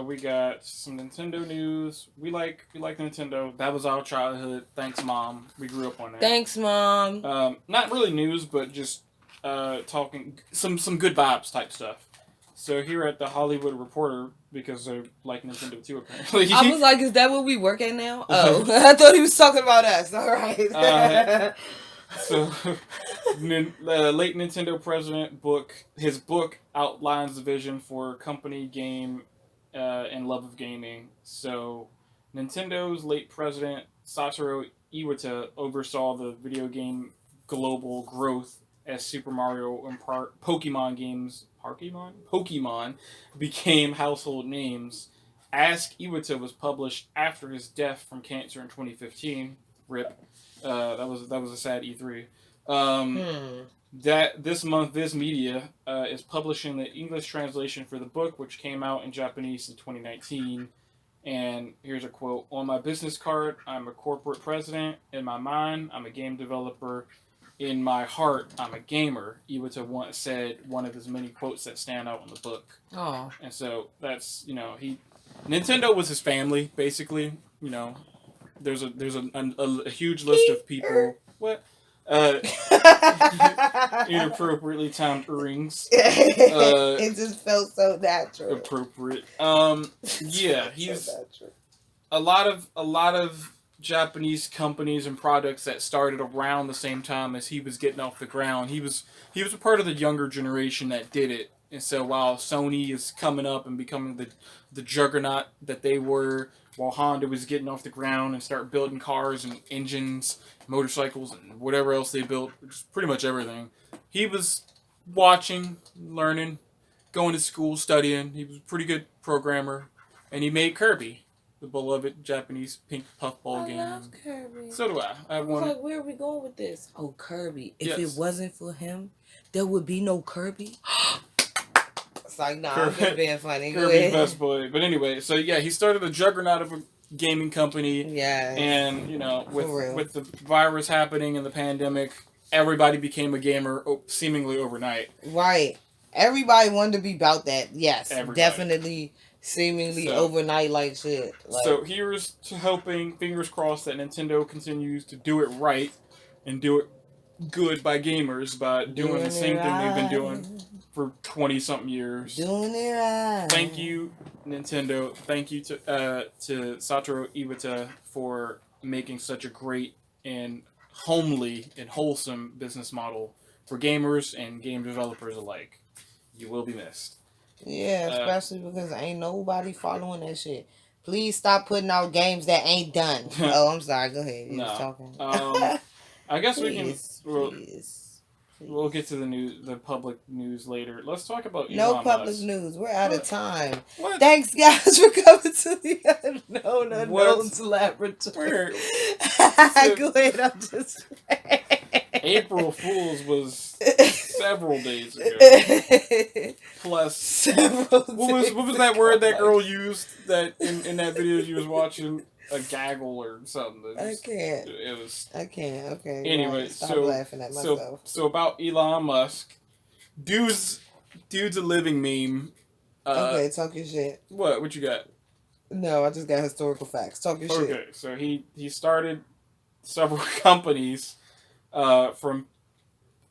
B: we got some Nintendo news. We like Nintendo. That was our childhood. Thanks, Mom. We grew up on that.
A: Thanks, Mom.
B: Not really news, but just talking some good vibes type stuff. So here at the Hollywood Reporter, because they like Nintendo too, apparently.
A: I was like, is that what we work at now? Oh, I thought he was talking about us. All right.
B: So, late Nintendo president his book outlines the vision for company, game, and love of gaming. So, Nintendo's late president, Satoru Iwata, oversaw the video game global growth as Super Mario and Pokemon games, Pokemon became household names. Ask Iwata was published after his death from cancer in 2015. RIP. That was a sad E3. That this month, Viz Media is publishing the English translation for the book, which came out in Japanese in 2019. And here's a quote: "On my business card, I'm a corporate president. In my mind, I'm a game developer. in my heart, I'm a gamer. Iwata once said one of his many quotes that stand out in the book.
A: Oh.
B: And so that's, Nintendo was his family, basically. There's a huge list of people. What? Inappropriately timed earrings.
A: It just felt so natural.
B: Appropriate. Yeah, he's so a lot of Japanese companies and products that started around the same time as he was getting off the ground. He was a part of the younger generation that did it. And so while Sony is coming up and becoming the juggernaut that they were, while Honda was getting off the ground and start building cars and engines, motorcycles, and whatever else they built, which is pretty much everything, he was watching, learning, going to school, studying. He was a pretty good programmer, and he made Kirby, the beloved Japanese pink puffball game.
A: I love Kirby.
B: So do I.
A: I was like, where are we going with this? Oh, Kirby. If
B: Yes.
A: it wasn't for him, there would be no Kirby. It's like, nah,
B: Kirby,
A: I'm just being funny.
B: Kirby's best boy. But anyway, so yeah, he started a juggernaut of a gaming company.
A: Yeah.
B: And, with the virus happening and the pandemic, everybody became a gamer seemingly overnight.
A: Right. Everybody wanted to be about that. Yes.
B: Everybody.
A: Definitely. Seemingly overnight like shit.
B: So here's to hoping, fingers crossed, that Nintendo continues to do it right and do it good by gamers by doing the same thing they've been doing for 20-something years.
A: Doing it right.
B: Thank you, Nintendo. Thank you to Satoru Iwata for making such a great and homely and wholesome business model for gamers and game developers alike. You will be missed.
A: Yeah, especially because ain't nobody following that shit. Please stop putting out games that ain't done. Oh, I'm sorry. Go ahead. You was talking.
B: I guess
A: please,
B: we'll get to the public news later. Let's talk about
A: no
B: Elon
A: public
B: Musk.
A: news. We're out of time.
B: What?
A: Thanks, guys, for coming to the Unknown's Laboratory. Go ahead. I'm just.
B: April Fool's was several days ago. Plus
A: several.
B: What was that word that girl used that in that video she was watching? A gaggle or something.
A: I can't.
B: It was.
A: I can't. Okay.
B: Anyway,
A: stop laughing at myself.
B: So about Elon Musk, dude's a living meme.
A: Okay, talk your shit.
B: What you got?
A: No, I just got historical facts. Talk your shit.
B: Okay, so he started several companies from.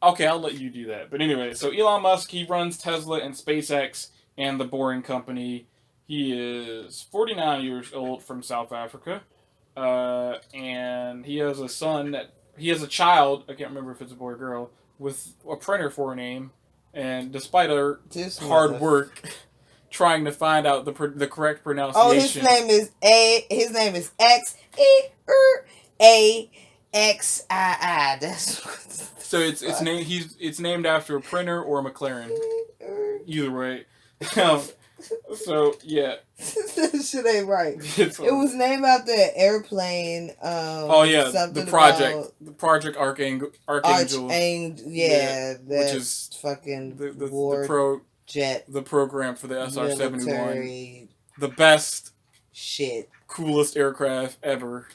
B: Okay, I'll let you do that. But anyway, so Elon Musk, he runs Tesla and SpaceX and The Boring Company. He is 49 years old, from South Africa, and he has a child, I can't remember if it's a boy or girl, with a printer for a name, and despite our hard work trying to find out the correct pronunciation.
A: Oh, his name is X-A-X-I-I. That's
B: so it's named after a printer or a McLaren. Either way. So yeah,
A: that shit ain't right. It was named after an airplane.
B: The Project Archangel.
A: Yeah,
B: which is
A: fucking
B: the
A: jet.
B: The program for the SR-71. The best
A: shit,
B: coolest aircraft ever.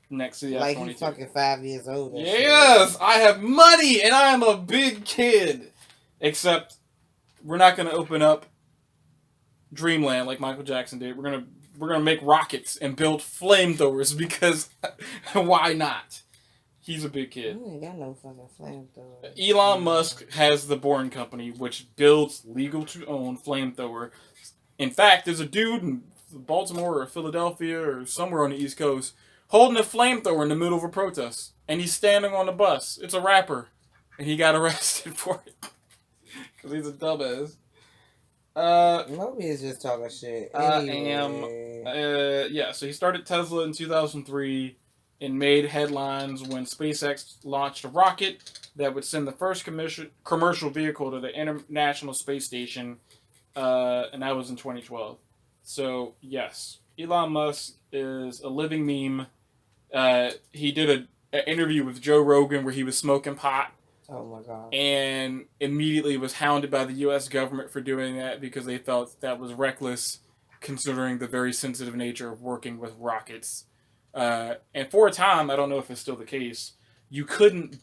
B: Next to the
A: F-22. He's fucking 5 years old.
B: Yes, I have money and I am a big kid. Except we're not gonna open up Dreamland like Michael Jackson did. We're gonna make rockets and build flamethrowers because why not? He's a big kid.
A: You ain't got no fucking flamethrower.
B: Elon Musk has the Boring Company, which builds legal to own flamethrower. In fact, there's a dude in Baltimore or Philadelphia or somewhere on the East Coast holding a flamethrower in the middle of a protest, and he's standing on the bus. It's a rapper, and he got arrested for it because he's a dumbass.
A: Maybe he's just talking shit.
B: So he started Tesla in 2003 and made headlines when SpaceX launched a rocket that would send the first commercial vehicle to the International Space Station, and that was in 2012. So, yes, Elon Musk is a living meme. He did an interview with Joe Rogan where he was smoking pot.
A: Oh my God.
B: And immediately was hounded by the U.S. government for doing that because they felt that was reckless, considering the very sensitive nature of working with rockets. And for a time, I don't know if it's still the case, you couldn't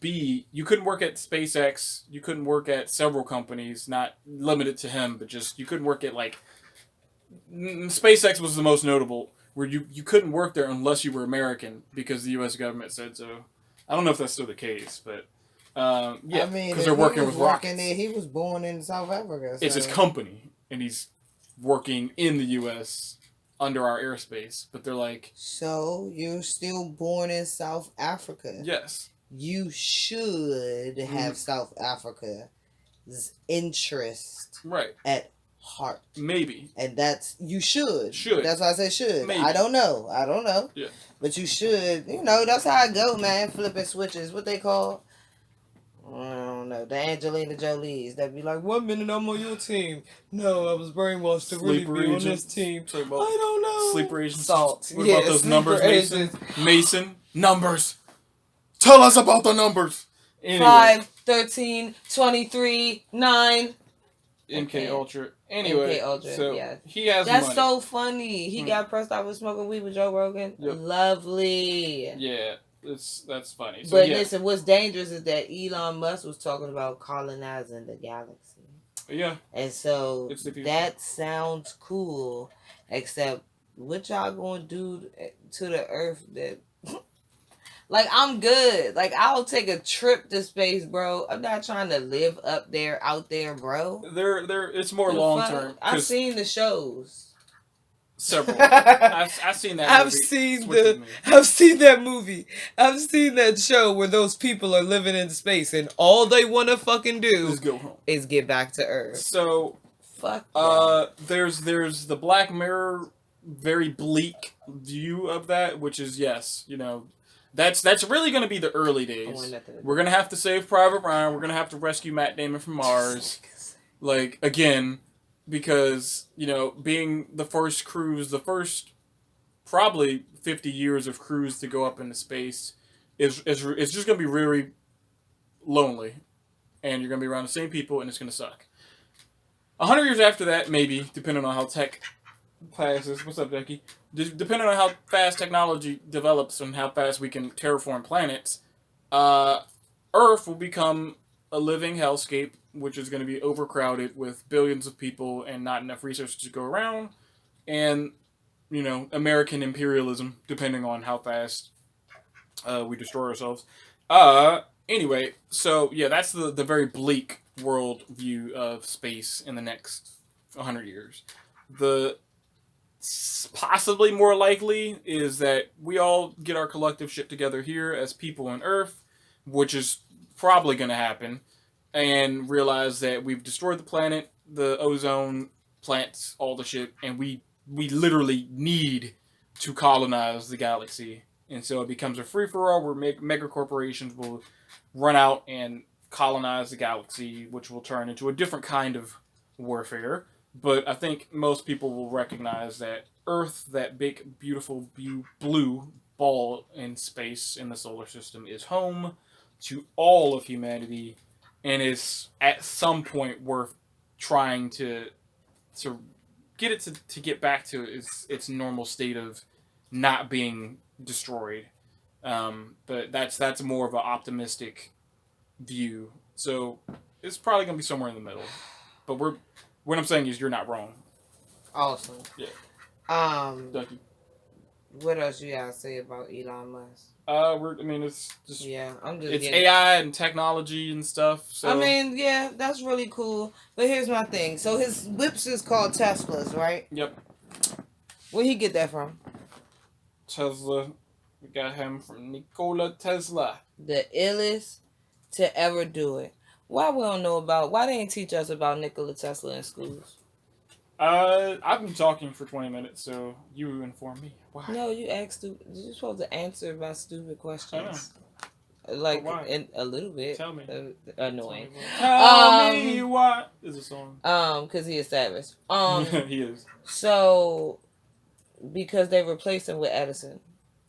B: work at SpaceX, you couldn't work at several companies, not limited to him, but just you couldn't work at like SpaceX was the most notable, where you couldn't work there unless you were American because the U.S. government said so. I don't know if that's still the case, but yeah,
C: I mean,
B: because they're working with rockets.
C: there, he was born in South Africa. So.
B: It's his company, and he's working in the U.S. under our airspace. But they're like,
C: so you're still born in South Africa.
B: Yes.
C: You should have South Africa's interest
B: right
C: at heart.
B: Maybe.
C: And that's, you should.
B: Should.
C: That's why I said should.
B: Maybe.
C: I don't know.
B: Yeah.
C: But you should. You know, that's how I go, man. Flipping switches. What they call? I don't know. The Angelina Jolies. That be like, 1 minute I'm on your team. No, I was brainwashed to really be on this team. I don't know.
B: Sleeper agents.
C: Salt.
B: What about those numbers, Mason? Mason. Numbers. Tell us about the numbers.
A: Anyway. 5, 13, 23, 9.
B: MK Ultra. Anyway,
A: MK Ultra,
B: so
A: yeah.
B: he has
A: That's
B: money.
A: so funny. He got pressed out with smoking weed with Joe Rogan. Yep. Lovely.
B: Yeah, that's funny. So,
A: but listen, what's dangerous is that Elon Musk was talking about colonizing the galaxy.
B: Yeah.
A: And so that sounds cool, except what y'all gonna do to the Earth that... Like, I'm good. Like, I'll take a trip to space, bro. I'm not trying to live up there, out there, bro.
B: It's more long term.
A: I've seen the shows.
B: Several. I've seen that.
A: I've seen that movie. I've seen that show where those people are living in space and all they want to fucking do
B: is go home.
A: Is get back to Earth.
B: So,
A: fuck.
B: There's the Black Mirror, very bleak view of that, which is That's really going to be the early days. We're going to have to save Private Ryan. We're going to have to rescue Matt Damon from Mars. Like, again, because, being the first cruise, the first probably 50 years of cruise to go up into space is just going to be really lonely. And you're going to be around the same people and it's going to suck. 100 years after that, maybe, depending on how tech passes. What's up, Becky? Depending on how fast technology develops and how fast we can terraform planets, Earth will become a living hellscape, which is going to be overcrowded with billions of people and not enough resources to go around, and American imperialism, depending on how fast we destroy ourselves. Anyway, so yeah, that's the very bleak world view of space in the next 100 years. The possibly more likely is that we all get our collective shit together here as people on Earth, which is probably going to happen, and realize that we've destroyed the planet, the ozone, plants, all the shit, and we literally need to colonize the galaxy. And so it becomes a free-for-all where mega corporations will run out and colonize the galaxy, which will turn into a different kind of warfare. But I think most people will recognize that Earth, that big, beautiful, blue ball in space in the solar system, is home to all of humanity and is at some point worth trying to get it to get back to its normal state of not being destroyed. But that's more of an optimistic view. So it's probably going to be somewhere in the middle. But what I'm saying is you're not wrong.
A: Awesome.
B: Yeah.
A: Ducky. What else you gotta say about Elon Musk?
B: It's just it's AI and technology and stuff. So
A: yeah, that's really cool. But here's my thing. So his whips is called Teslas, right?
B: Yep.
A: Where'd he get that from?
B: Tesla. We got him from Nikola Tesla.
A: The illest to ever do it. Why they ain't teach us about Nikola Tesla in schools?
B: I've been talking for 20 minutes, so you inform me. Why?
A: No, you're supposed to answer my stupid questions. Like, in a little bit.
B: Tell me.
A: Annoying.
B: Tell me what is a song.
A: Because he is savage.
B: He is.
A: So, because they replaced him with Edison.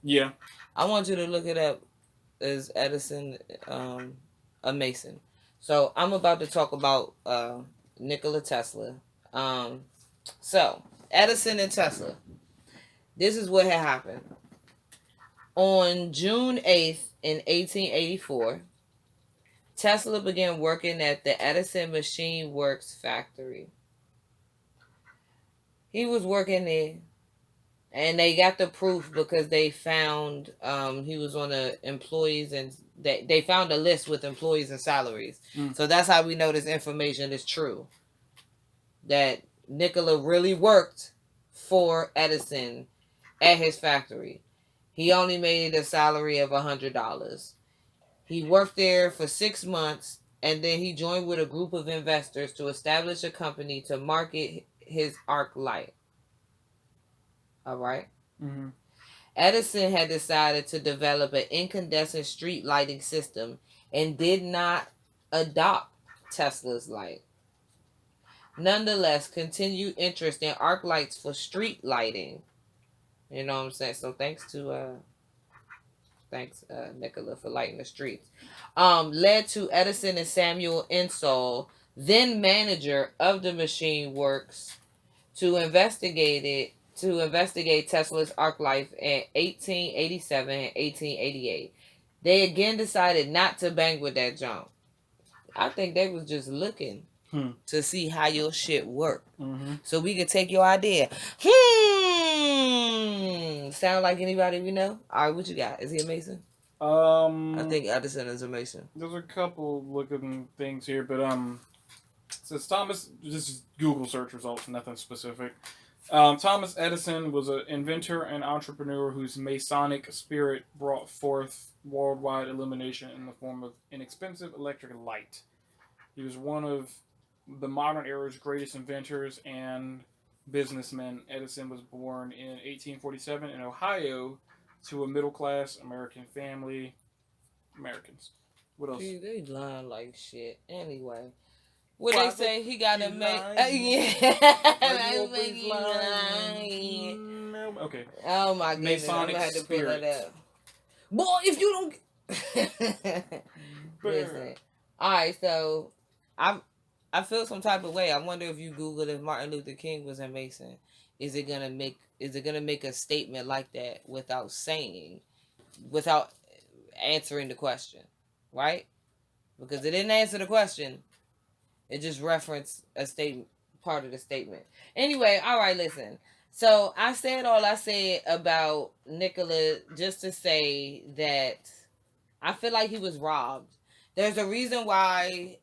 B: Yeah.
A: I want you to look it up as Edison, a Mason. So, I'm about to talk about Nikola Tesla. So, Edison and Tesla. This is what had happened. On June 8th in 1884, Tesla began working at the Edison Machine Works factory. He was working there, and they got the proof because they found he was on the employees, and they found a list with employees and salaries. So that's how we know this information is true. That Nikola really worked for Edison at his factory. He only made a salary of $100. He worked there for 6 months, and then he joined with a group of investors to establish a company to market his arc light. All right?
B: Mm-hmm.
A: Edison had decided to develop an incandescent street lighting system and did not adopt Tesla's light. Nonetheless, continued interest in arc lights for street lighting. You know what I'm saying? So thanks Nikola, for lighting the streets. Led to Edison and Samuel Insull, then manager of the Machine Works, to investigate Tesla's arc light in 1887 and 1888. They again decided not to bang with that junk. I think they was just looking to see how your shit work. So we could take your idea. Sound like anybody we know? All right, what you got? Is he a Mason? I think Edison is a Mason.
B: There's a couple looking things here, but says Thomas. This is Google search results, nothing specific. Thomas Edison was an inventor and entrepreneur whose Masonic spirit brought forth worldwide illumination in the form of inexpensive electric light. He was one of the modern era's greatest inventors and businessmen. Edison was born in 1847 in Ohio to a middle-class American family. Americans. What else?
A: Dude, they lying like shit. Anyway. What they say, he got to make... yeah.
B: Okay.
A: Oh, my goodness.
B: Masonic
A: I'm going to have to pull
B: spirit.
A: that up. Boy, if you don't... Listen. All right, so... I feel some type of way. I wonder if you Googled if Martin Luther King was a Mason, is it gonna make a statement like that without answering the question, right? Because it didn't answer the question, it just referenced a statement, part of the statement. Anyway, all right, listen. So I said all I said about Nikola just to say that I feel like he was robbed. There's a reason why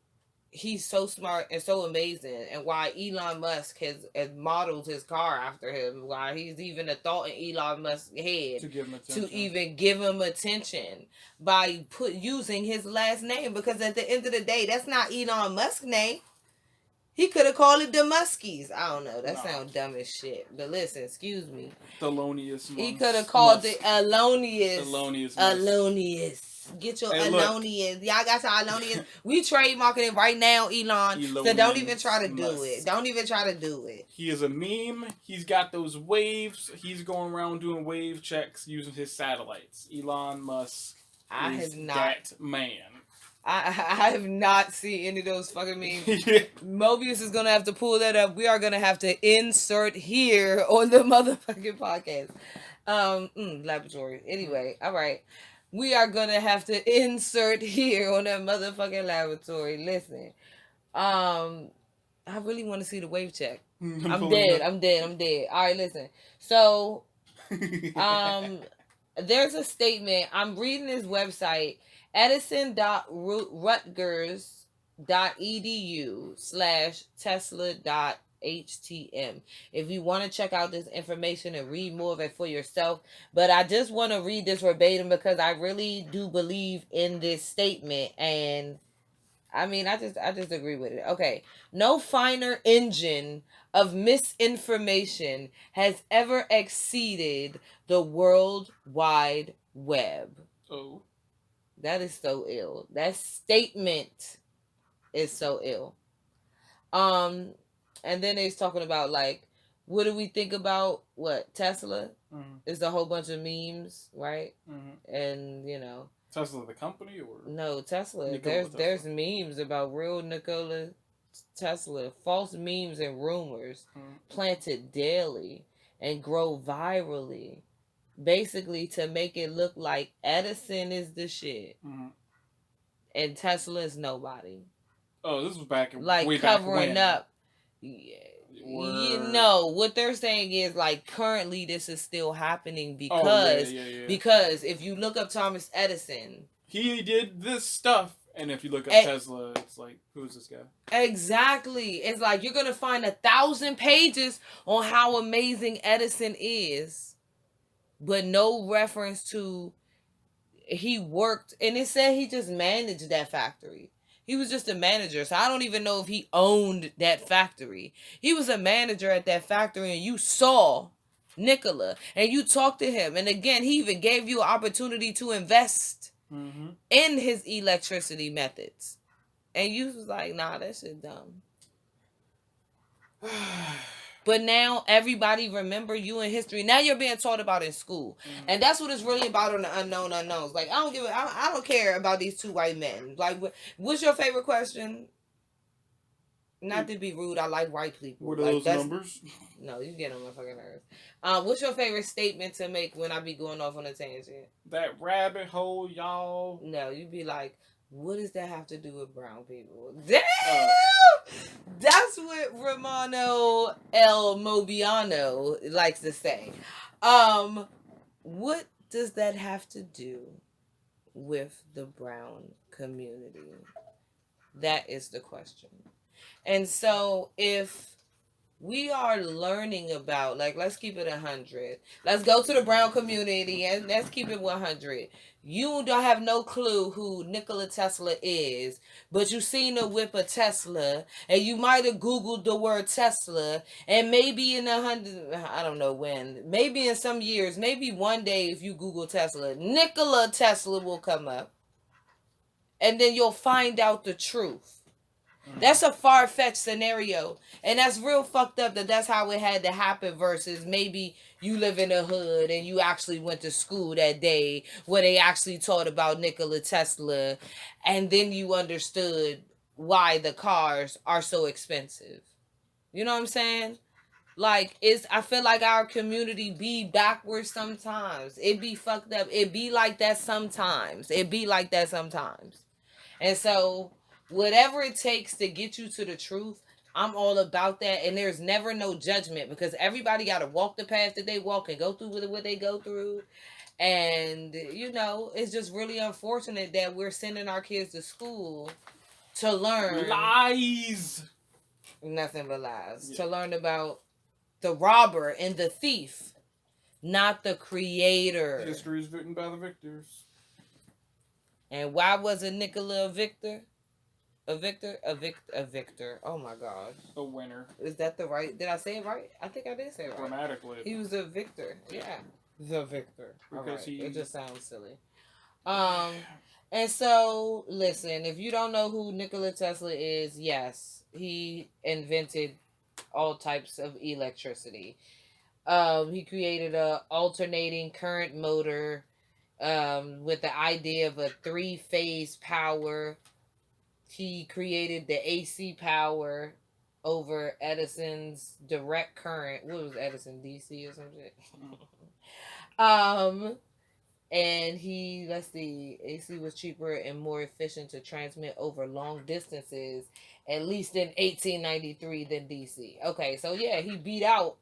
A: he's so smart and so amazing, and why Elon Musk has modeled his car after him, why he's even a thought in Elon Musk's head to even give him attention by using his last name, because at the end of the day, that's not Elon Musk's name. He could have called it the Muskies. I don't know. That sounds dumb as shit. But listen, excuse me.
B: Thelonious.
A: He could have called it Alonius.
B: Alonius.
A: Get your Alonius. Y'all got your Alonius. We trademarking it right now, Elon. So don't even try to do it. Don't even try to do it.
B: He is a meme. He's got those waves. He's going around doing wave checks using his satellites. Elon Musk is that man.
A: I have not seen any of those fucking memes. Mobius is going to have to pull that up. We are going to have to insert here on the motherfucking podcast. Laboratory. Anyway, all right. We are going to have to insert here on that motherfucking laboratory. Listen. I really want to see the wave check. I'm dead. All right, listen. So, there's a statement. I'm reading this website. edison.rutgers.edu/tesla.htm if you want to check out this information and read more of it for yourself. But I just want to read this verbatim because I really do believe in this statement, and I mean, I just agree with it. Okay. No finer engine of misinformation has ever exceeded the World Wide Web.
B: Oh.
A: That is so ill. That statement is so ill. And then they's talking about, like, what do we think about what Tesla? It's a whole bunch of memes, right? And you know,
B: Tesla the company, or
A: no, Tesla. There's memes about real Nikola Tesla, false memes and rumors planted daily and grow virally. basically to make it look like Edison is the shit and Tesla is nobody.
B: Oh, this was back
A: like
B: way
A: covering
B: back when.
A: up. You know what they're saying is like currently this is still happening because because if you look up Thomas Edison,
B: he did this stuff, and if you look up Tesla, it's like, who's this guy?
A: Exactly. It's like you're gonna find 1,000 pages on how amazing Edison is, but no reference to he worked, and it said he just managed that factory. He was just a manager, so I don't even know if he owned that factory. He was a manager at that factory, and you saw Nikola, and you talked to him, and again, he even gave you an opportunity to invest in his electricity methods, and you was like, "Nah, that shit dumb." But now everybody remember you in history. Now you're being taught about in school, and that's what it's really about on the unknown unknowns. Like I don't care about these two white men. Like, what's your favorite question? Not to be rude, I like white people.
B: What are those numbers?
A: No, you get on my fucking nerves. What's your favorite statement to make when I be going off on a tangent?
B: That rabbit hole, y'all.
A: No, you be like, what does that have to do with brown people? Damn! That's what Romano El Mobiano likes to say. What does that have to do with the brown community? That is the question. And so if we are learning about, like, let's keep it 100. Let's go to the brown community and let's keep it 100. You don't have no clue who Nikola Tesla is, but you seen a whip of Tesla, and you might have Googled the word Tesla, and maybe in 100, I don't know when, maybe in some years, maybe one day if you Google Tesla, Nikola Tesla will come up, and then you'll find out the truth. That's a far-fetched scenario, and that's real fucked up that that's how it had to happen versus maybe you live in a hood and you actually went to school that day where they actually taught about Nikola Tesla, and then you understood why the cars are so expensive. You know what I'm saying? Like, I feel like our community be backwards sometimes. It be fucked up. It be like that sometimes. And so whatever it takes to get you to the truth, I'm all about that. And there's never no judgment because everybody got to walk the path that they walk and go through what they go through. And, you know, it's just really unfortunate that we're sending our kids to school to learn.
B: Lies!
A: Nothing but lies. Yeah. To learn about the robber and the thief, not the creator.
B: History is written by the victors.
A: And why wasn't Nikola a victor? A victor. Oh my gosh.
B: A winner.
A: Is that the right? Did I say it right? I think I did say it right.
B: Grammatically.
A: He was a victor. Yeah. The victor. Because it just sounds silly. And so, listen, if you don't know who Nikola Tesla is, yes, he invented all types of electricity. He created a alternating current motor with the idea of a 3-phase power. He created the AC power over Edison's direct current. What was Edison, DC or some shit? And let's see, AC was cheaper and more efficient to transmit over long distances, at least in 1893 than DC. Okay, so yeah, he beat out.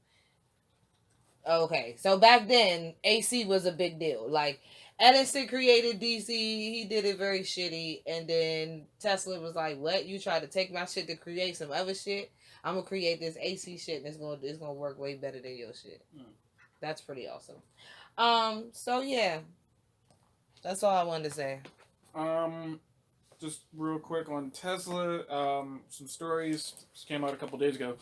A: Okay, so back then, AC was a big deal. Like, Edison created DC, he did it very shitty, and then Tesla was like, what? You try to take my shit to create some other shit? I'm gonna create this AC shit, and it's gonna work way better than your shit. That's pretty awesome. So yeah. That's all I wanted to say.
B: Just real quick on Tesla, some stories just came out a couple days ago.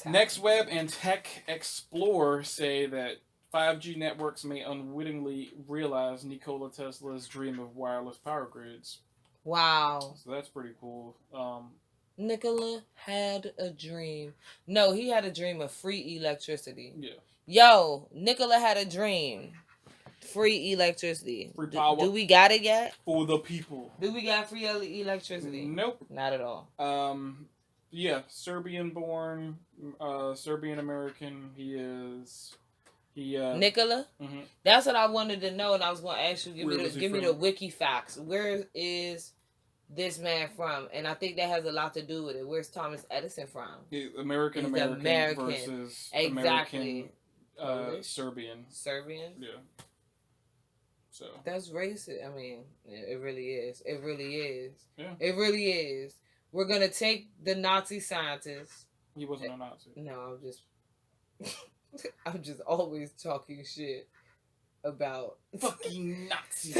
B: NextWeb and Tech Explorer say that 5G networks may unwittingly realize Nikola Tesla's dream of wireless power grids.
A: Wow.
B: So that's pretty cool.
A: Nikola had a dream. No, he had a dream of free electricity.
B: Yeah.
A: Yo, Nikola had a dream. Free electricity.
B: Free power.
A: Do we got it yet?
B: For the people.
A: Do we got free electricity?
B: Nope.
A: Not at all.
B: Yeah, Serbian-born, Serbian-American. He is He
A: Nicola?
B: Mm-hmm.
A: That's what I wanted to know, and I was going to ask you, give me the
B: from?
A: wiki facts. Where is this man from? And I think that has a lot to do with it. Where's Thomas Edison from?
B: American versus
A: exactly.
B: American Serbian. Yeah. So
A: that's racist. I mean, it really is. It really is.
B: Yeah.
A: It really is. We're gonna take the Nazi scientist.
B: He wasn't a Nazi.
A: No, I'm just always talking shit about
B: fucking Nazis.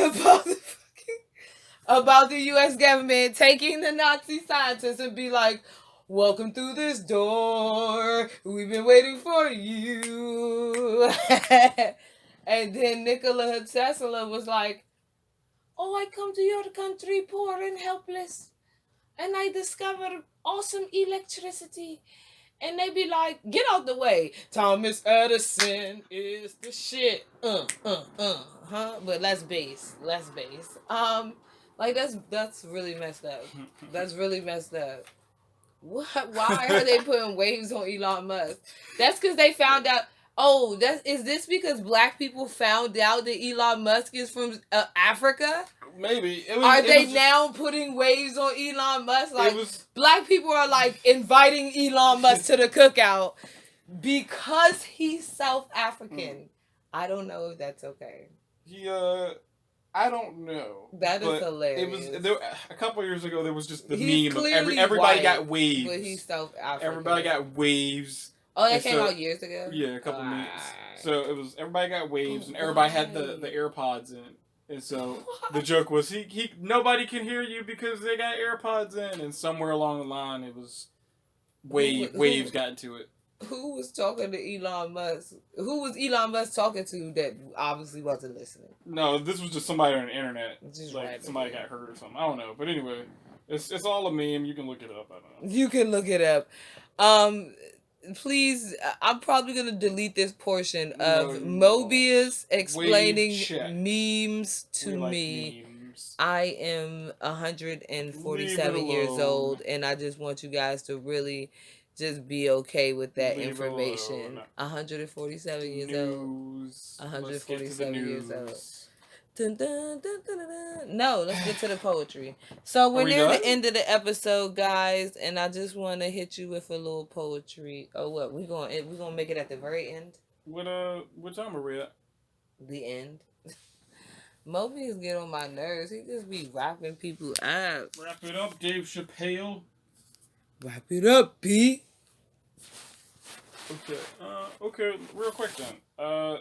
A: about the U.S. government taking the Nazi scientists and be like, welcome through this door. We've been waiting for you. And then Nikola Tesla was like, oh, I come to your country poor and helpless. And I discovered awesome electricity. And they be like, get out the way. Thomas Edison is the shit. But less bass. Like that's really messed up. That's really messed up. What? Why are they putting waves on Elon Musk? That's because they found out. Oh, is this because black people found out that Elon Musk is from Africa?
B: Maybe.
A: Are they now putting waves on Elon Musk? Like, black people are like inviting Elon Musk to the cookout because he's South African. I don't know if that's okay.
B: I don't know.
A: That is hilarious.
B: It was a couple years ago. There was just the meme of everybody got waves,
A: but he's South African.
B: Everybody got waves.
A: Oh, that came out years ago?
B: Yeah, a couple memes. So it was everybody got waves, and everybody had the AirPods in. And so the joke was nobody can hear you because they got AirPods in, and somewhere along the line it was waves got into it.
A: Who was talking to Elon Musk? Who was Elon Musk talking to that obviously wasn't listening?
B: No, this was just somebody on the internet. Just like somebody got hurt or something. I don't know. But anyway, it's all a meme. You can look it up. I don't know.
A: You can look it up. Please, I'm probably going to delete this portion of Mobius explaining memes to me. Memes. I am 147 years old, and I just want you guys to really just be okay with that information. 147 years old. 147 years old. Dun, dun, dun, dun, dun, dun. No, let's get to the poetry. So we're near the end of the episode, guys, and I just want to hit you with a little poetry. Oh, what we gonna make it at the very end?
B: What time are we at?
A: The end. Mobius get on my nerves. He just be rapping people up.
B: Wrap it up, Dave Chappelle.
A: Wrap it up, B.
B: Okay, real quick then.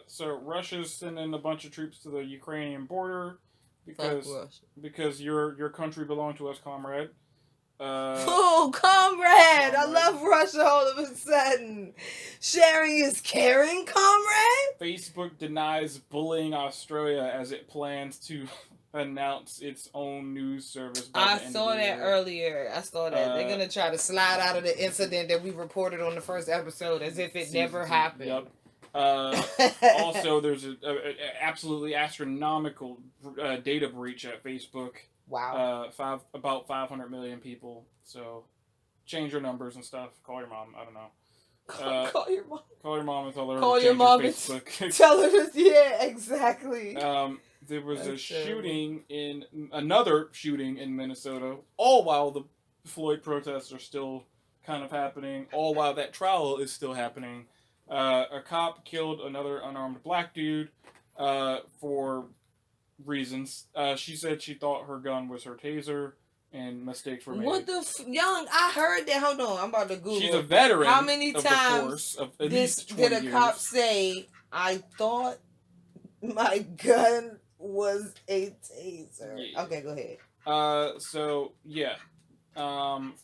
B: So Russia's sending a bunch of troops to the Ukrainian border because your country belonged to us, comrade.
A: Comrade! I love Russia all of a sudden. Sharing is caring, comrade?
B: Facebook denies bullying Australia as it plans to announce its own news service.
A: I saw that earlier. I saw that. They're going to try to slide out of the incident that we reported on the first episode as if it never happened.
B: Yep. Also, there's an absolutely astronomical data breach at Facebook.
A: Wow.
B: About 500 million people. So, change your numbers and stuff. Call your mom. I don't know.
A: Call your mom.
B: Call your mom and tell her.
A: Call your mom and tell her this. Yeah, exactly.
B: There was another shooting in Minnesota, all while the Floyd protests are still kind of happening, all while that trial is still happening. A cop killed another unarmed black dude for reasons. She said she thought her gun was her taser, and mistakes were made.
A: What the Young? I heard that. Hold on, I'm about to Google.
B: She's a veteran.
A: How many times
B: did
A: a cop say, "I thought my gun was a taser"? Yeah. Okay, go ahead.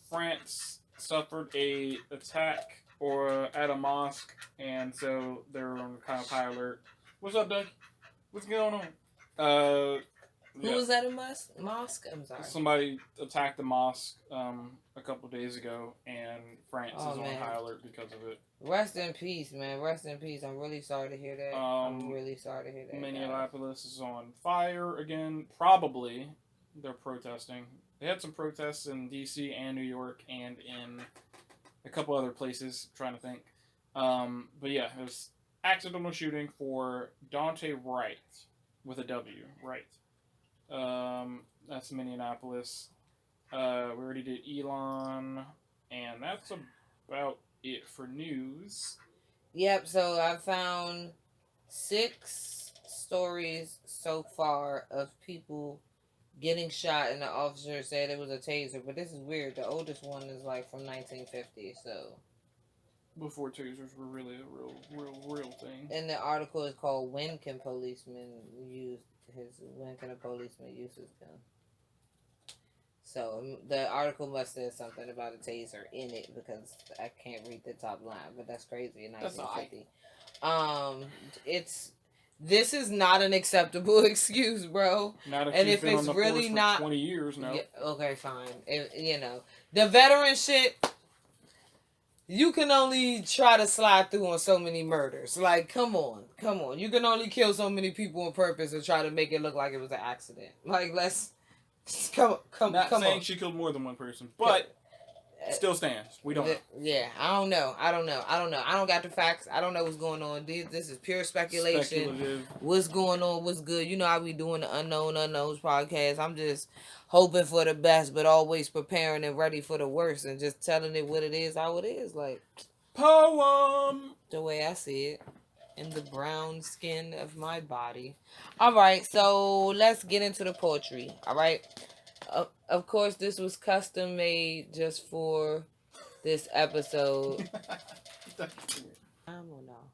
B: France suffered a attack at a mosque, and so they're on kind of high alert. What's up, Doug? What's going on?
A: Who was at a mosque? I'm sorry.
B: Somebody attacked the mosque a couple days ago, and France is on high alert because of it.
A: Rest in peace, man. Rest in peace. I'm really sorry to hear that. I'm really sorry to hear that.
B: Minneapolis is on fire again. Probably. They're protesting. They had some protests in D.C. and New York and in a couple other places. I'm trying to think. But yeah, it was accidental shooting for Dante Wright with a W. Wright. That's Minneapolis. We already did Elon, and that's about it for news.
C: Yep. So I found 6 stories so far of people getting shot, and the officer said it was a taser. But this is weird. The oldest one is like from 1950. So
B: before tasers were really a real thing.
C: And the article is called "When Can Policemen Use When Can a Policeman Use his gun?" So the article must have something about a taser in it because I can't read the top line, but that's crazy in 1950. This is not an acceptable excuse, bro.
B: Not if
C: and
B: you've
C: if
B: been
C: it's
B: on the
C: really
B: force
C: not
B: for 20 years now.
C: Yeah, okay, fine. The veteran shit. You can only try to slide through on so many murders. Like, come on. You can only kill so many people on purpose and try to make it look like it was an accident. Like, let's come
B: Not saying
C: on.
B: she killed more than one person, but still stands. We don't know.
C: Yeah, I don't know. I don't got the facts. I don't know what's going on. This is pure speculation.
B: Speculative.
C: What's going on? What's good? You know how we doing the Unknown Unknowns podcast. I'm just hoping for the best, but always preparing and ready for the worst, and just telling it what it is, how it is. Like,
B: poem!
C: The way I see it. In the brown skin of my body. All right, so let's get into the poetry. All right. Of course, this was custom made just for this episode. I don't know.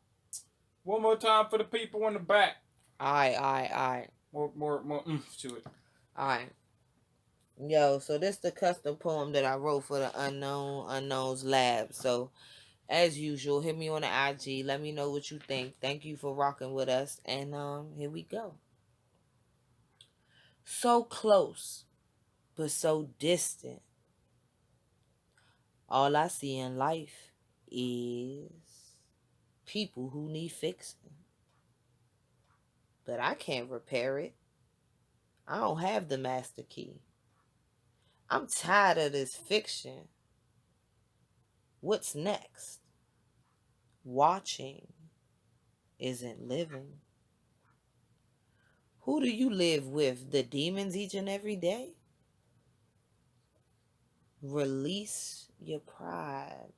B: One more time for the people in the back.
C: Alright.
B: More oomph to it.
C: Alright. Yo, so this is the custom poem that I wrote for the Unknowns Lab. So, as usual, hit me on the IG. Let me know what you think. Thank you for rocking with us. And here we go. So close, but so distant. All I see in life is people who need fixing. But I can't repair it. I don't have the master key. I'm tired of this fiction. What's next? Watching isn't living. Who do you live with? The demons each and every day? Release your pride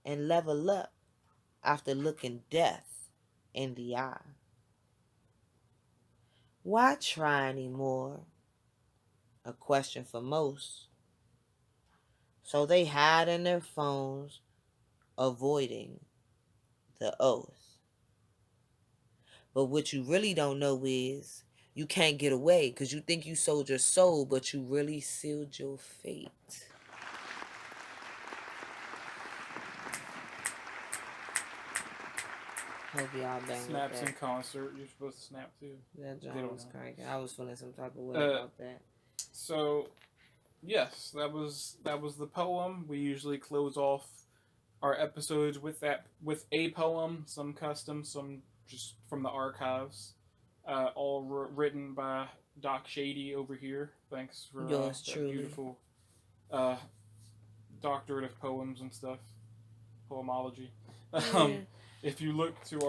C: and level up after looking death in the eye. Why try anymore? A question for most. So they hide in their phones, avoiding the oath. But what you really don't know is you can't get away because you think you sold your soul, but you really sealed your fate. Hope y'all bang
B: Snaps
C: with that.
B: in concert. You're supposed to snap too.
C: That joint was cranking. I was feeling some type of way about that.
B: So, yes, that was the poem. We usually close off our episodes with a poem, some custom, some just from the archives, all written by Doc Shady over here. Thanks for that beautiful doctorate of poems and stuff, poemology. If you look to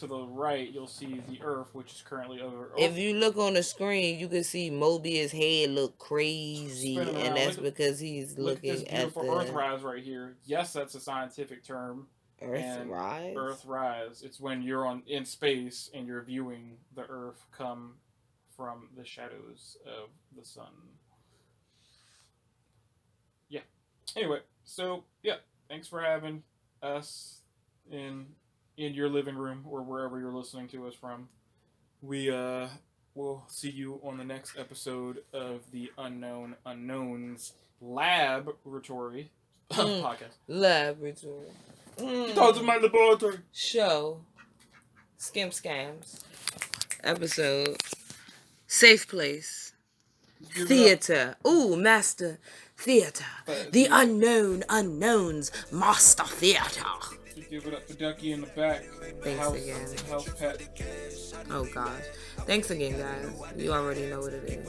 B: the right, you'll see the Earth, which is currently over.
C: If you look on the screen, you can see Mobius' head look crazy, and that's because he's looking at the
B: Earthrise right here. Yes, that's a scientific term.
C: Earthrise.
B: Earthrise. It's when you're in space and you're viewing the Earth come from the shadows of the sun. Yeah. Anyway, so yeah, thanks for having us in your living room or wherever you're listening to us from. We will see you on the next episode of the Unknown Unknowns Laboratory podcast.
C: Laboratory.
B: You thought it was my laboratory.
C: Show. Skim Scams. Episode. Safe Place. Theater. Ooh, Master Theater. The Unknown Unknowns Master Theater.
B: Give it up to Ducky in the back.
C: Thanks again.
B: House pet.
C: Oh gosh. Thanks again, guys. You already know what it is.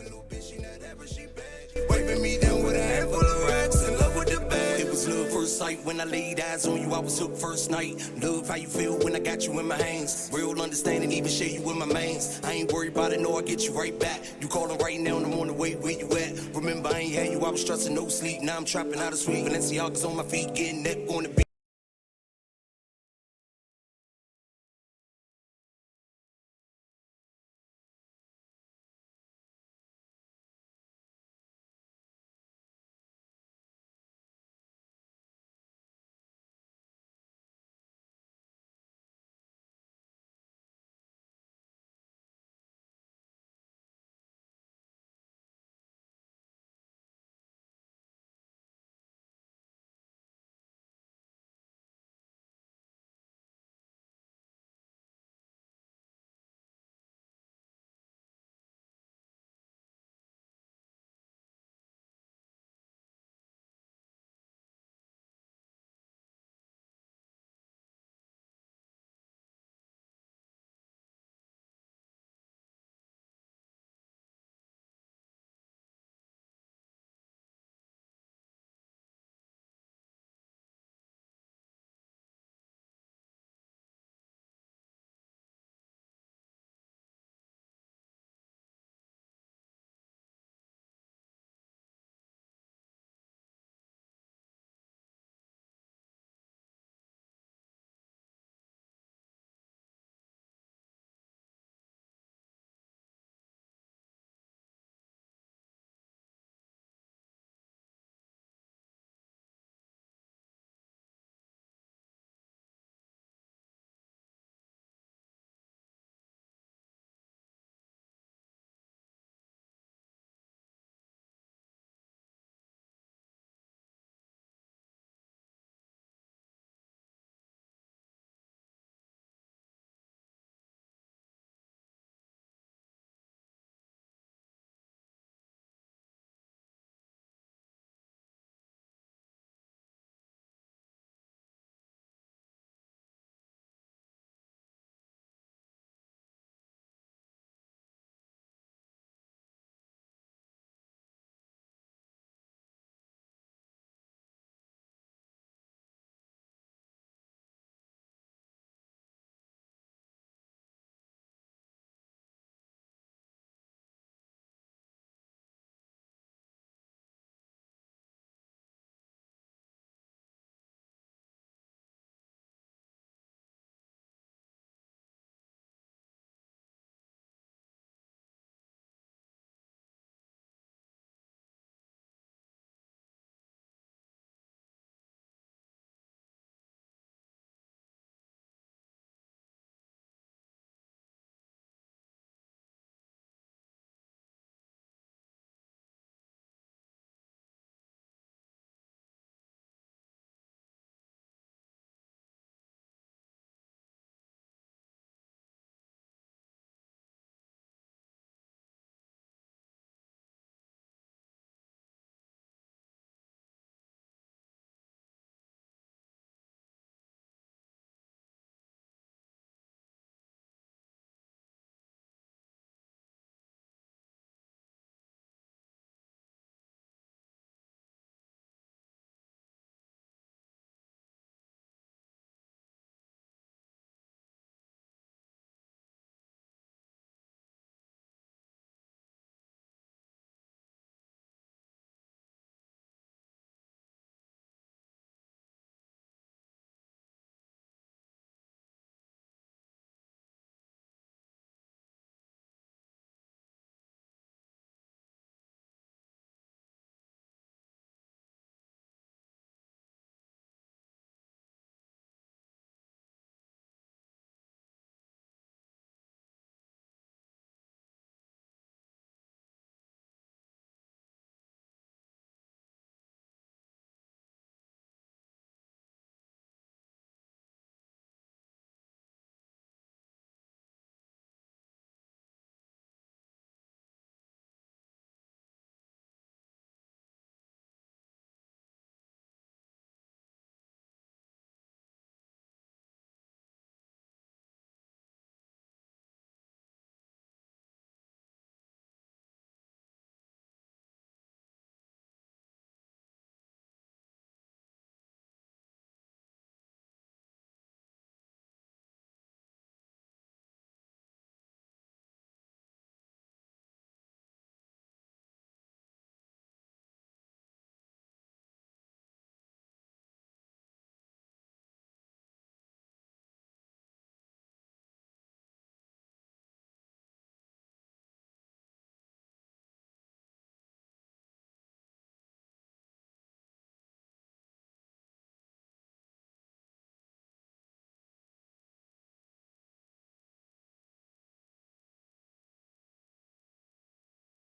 D: Wiping me down with a handful of racks, in love with the bag. was love first sight. When I laid eyes on you, I was hooked first night. Love how you feel when I got you in my hands. Real understanding, even share you with my mains. I ain't worried about it, no, I get you right back. You calling right now, and I'm on the way, where you at? Remember, I ain't had you, I was stressing, no sleep. Now I'm trapping out of sweet. Balenciaga's on my feet, getting that on the beat.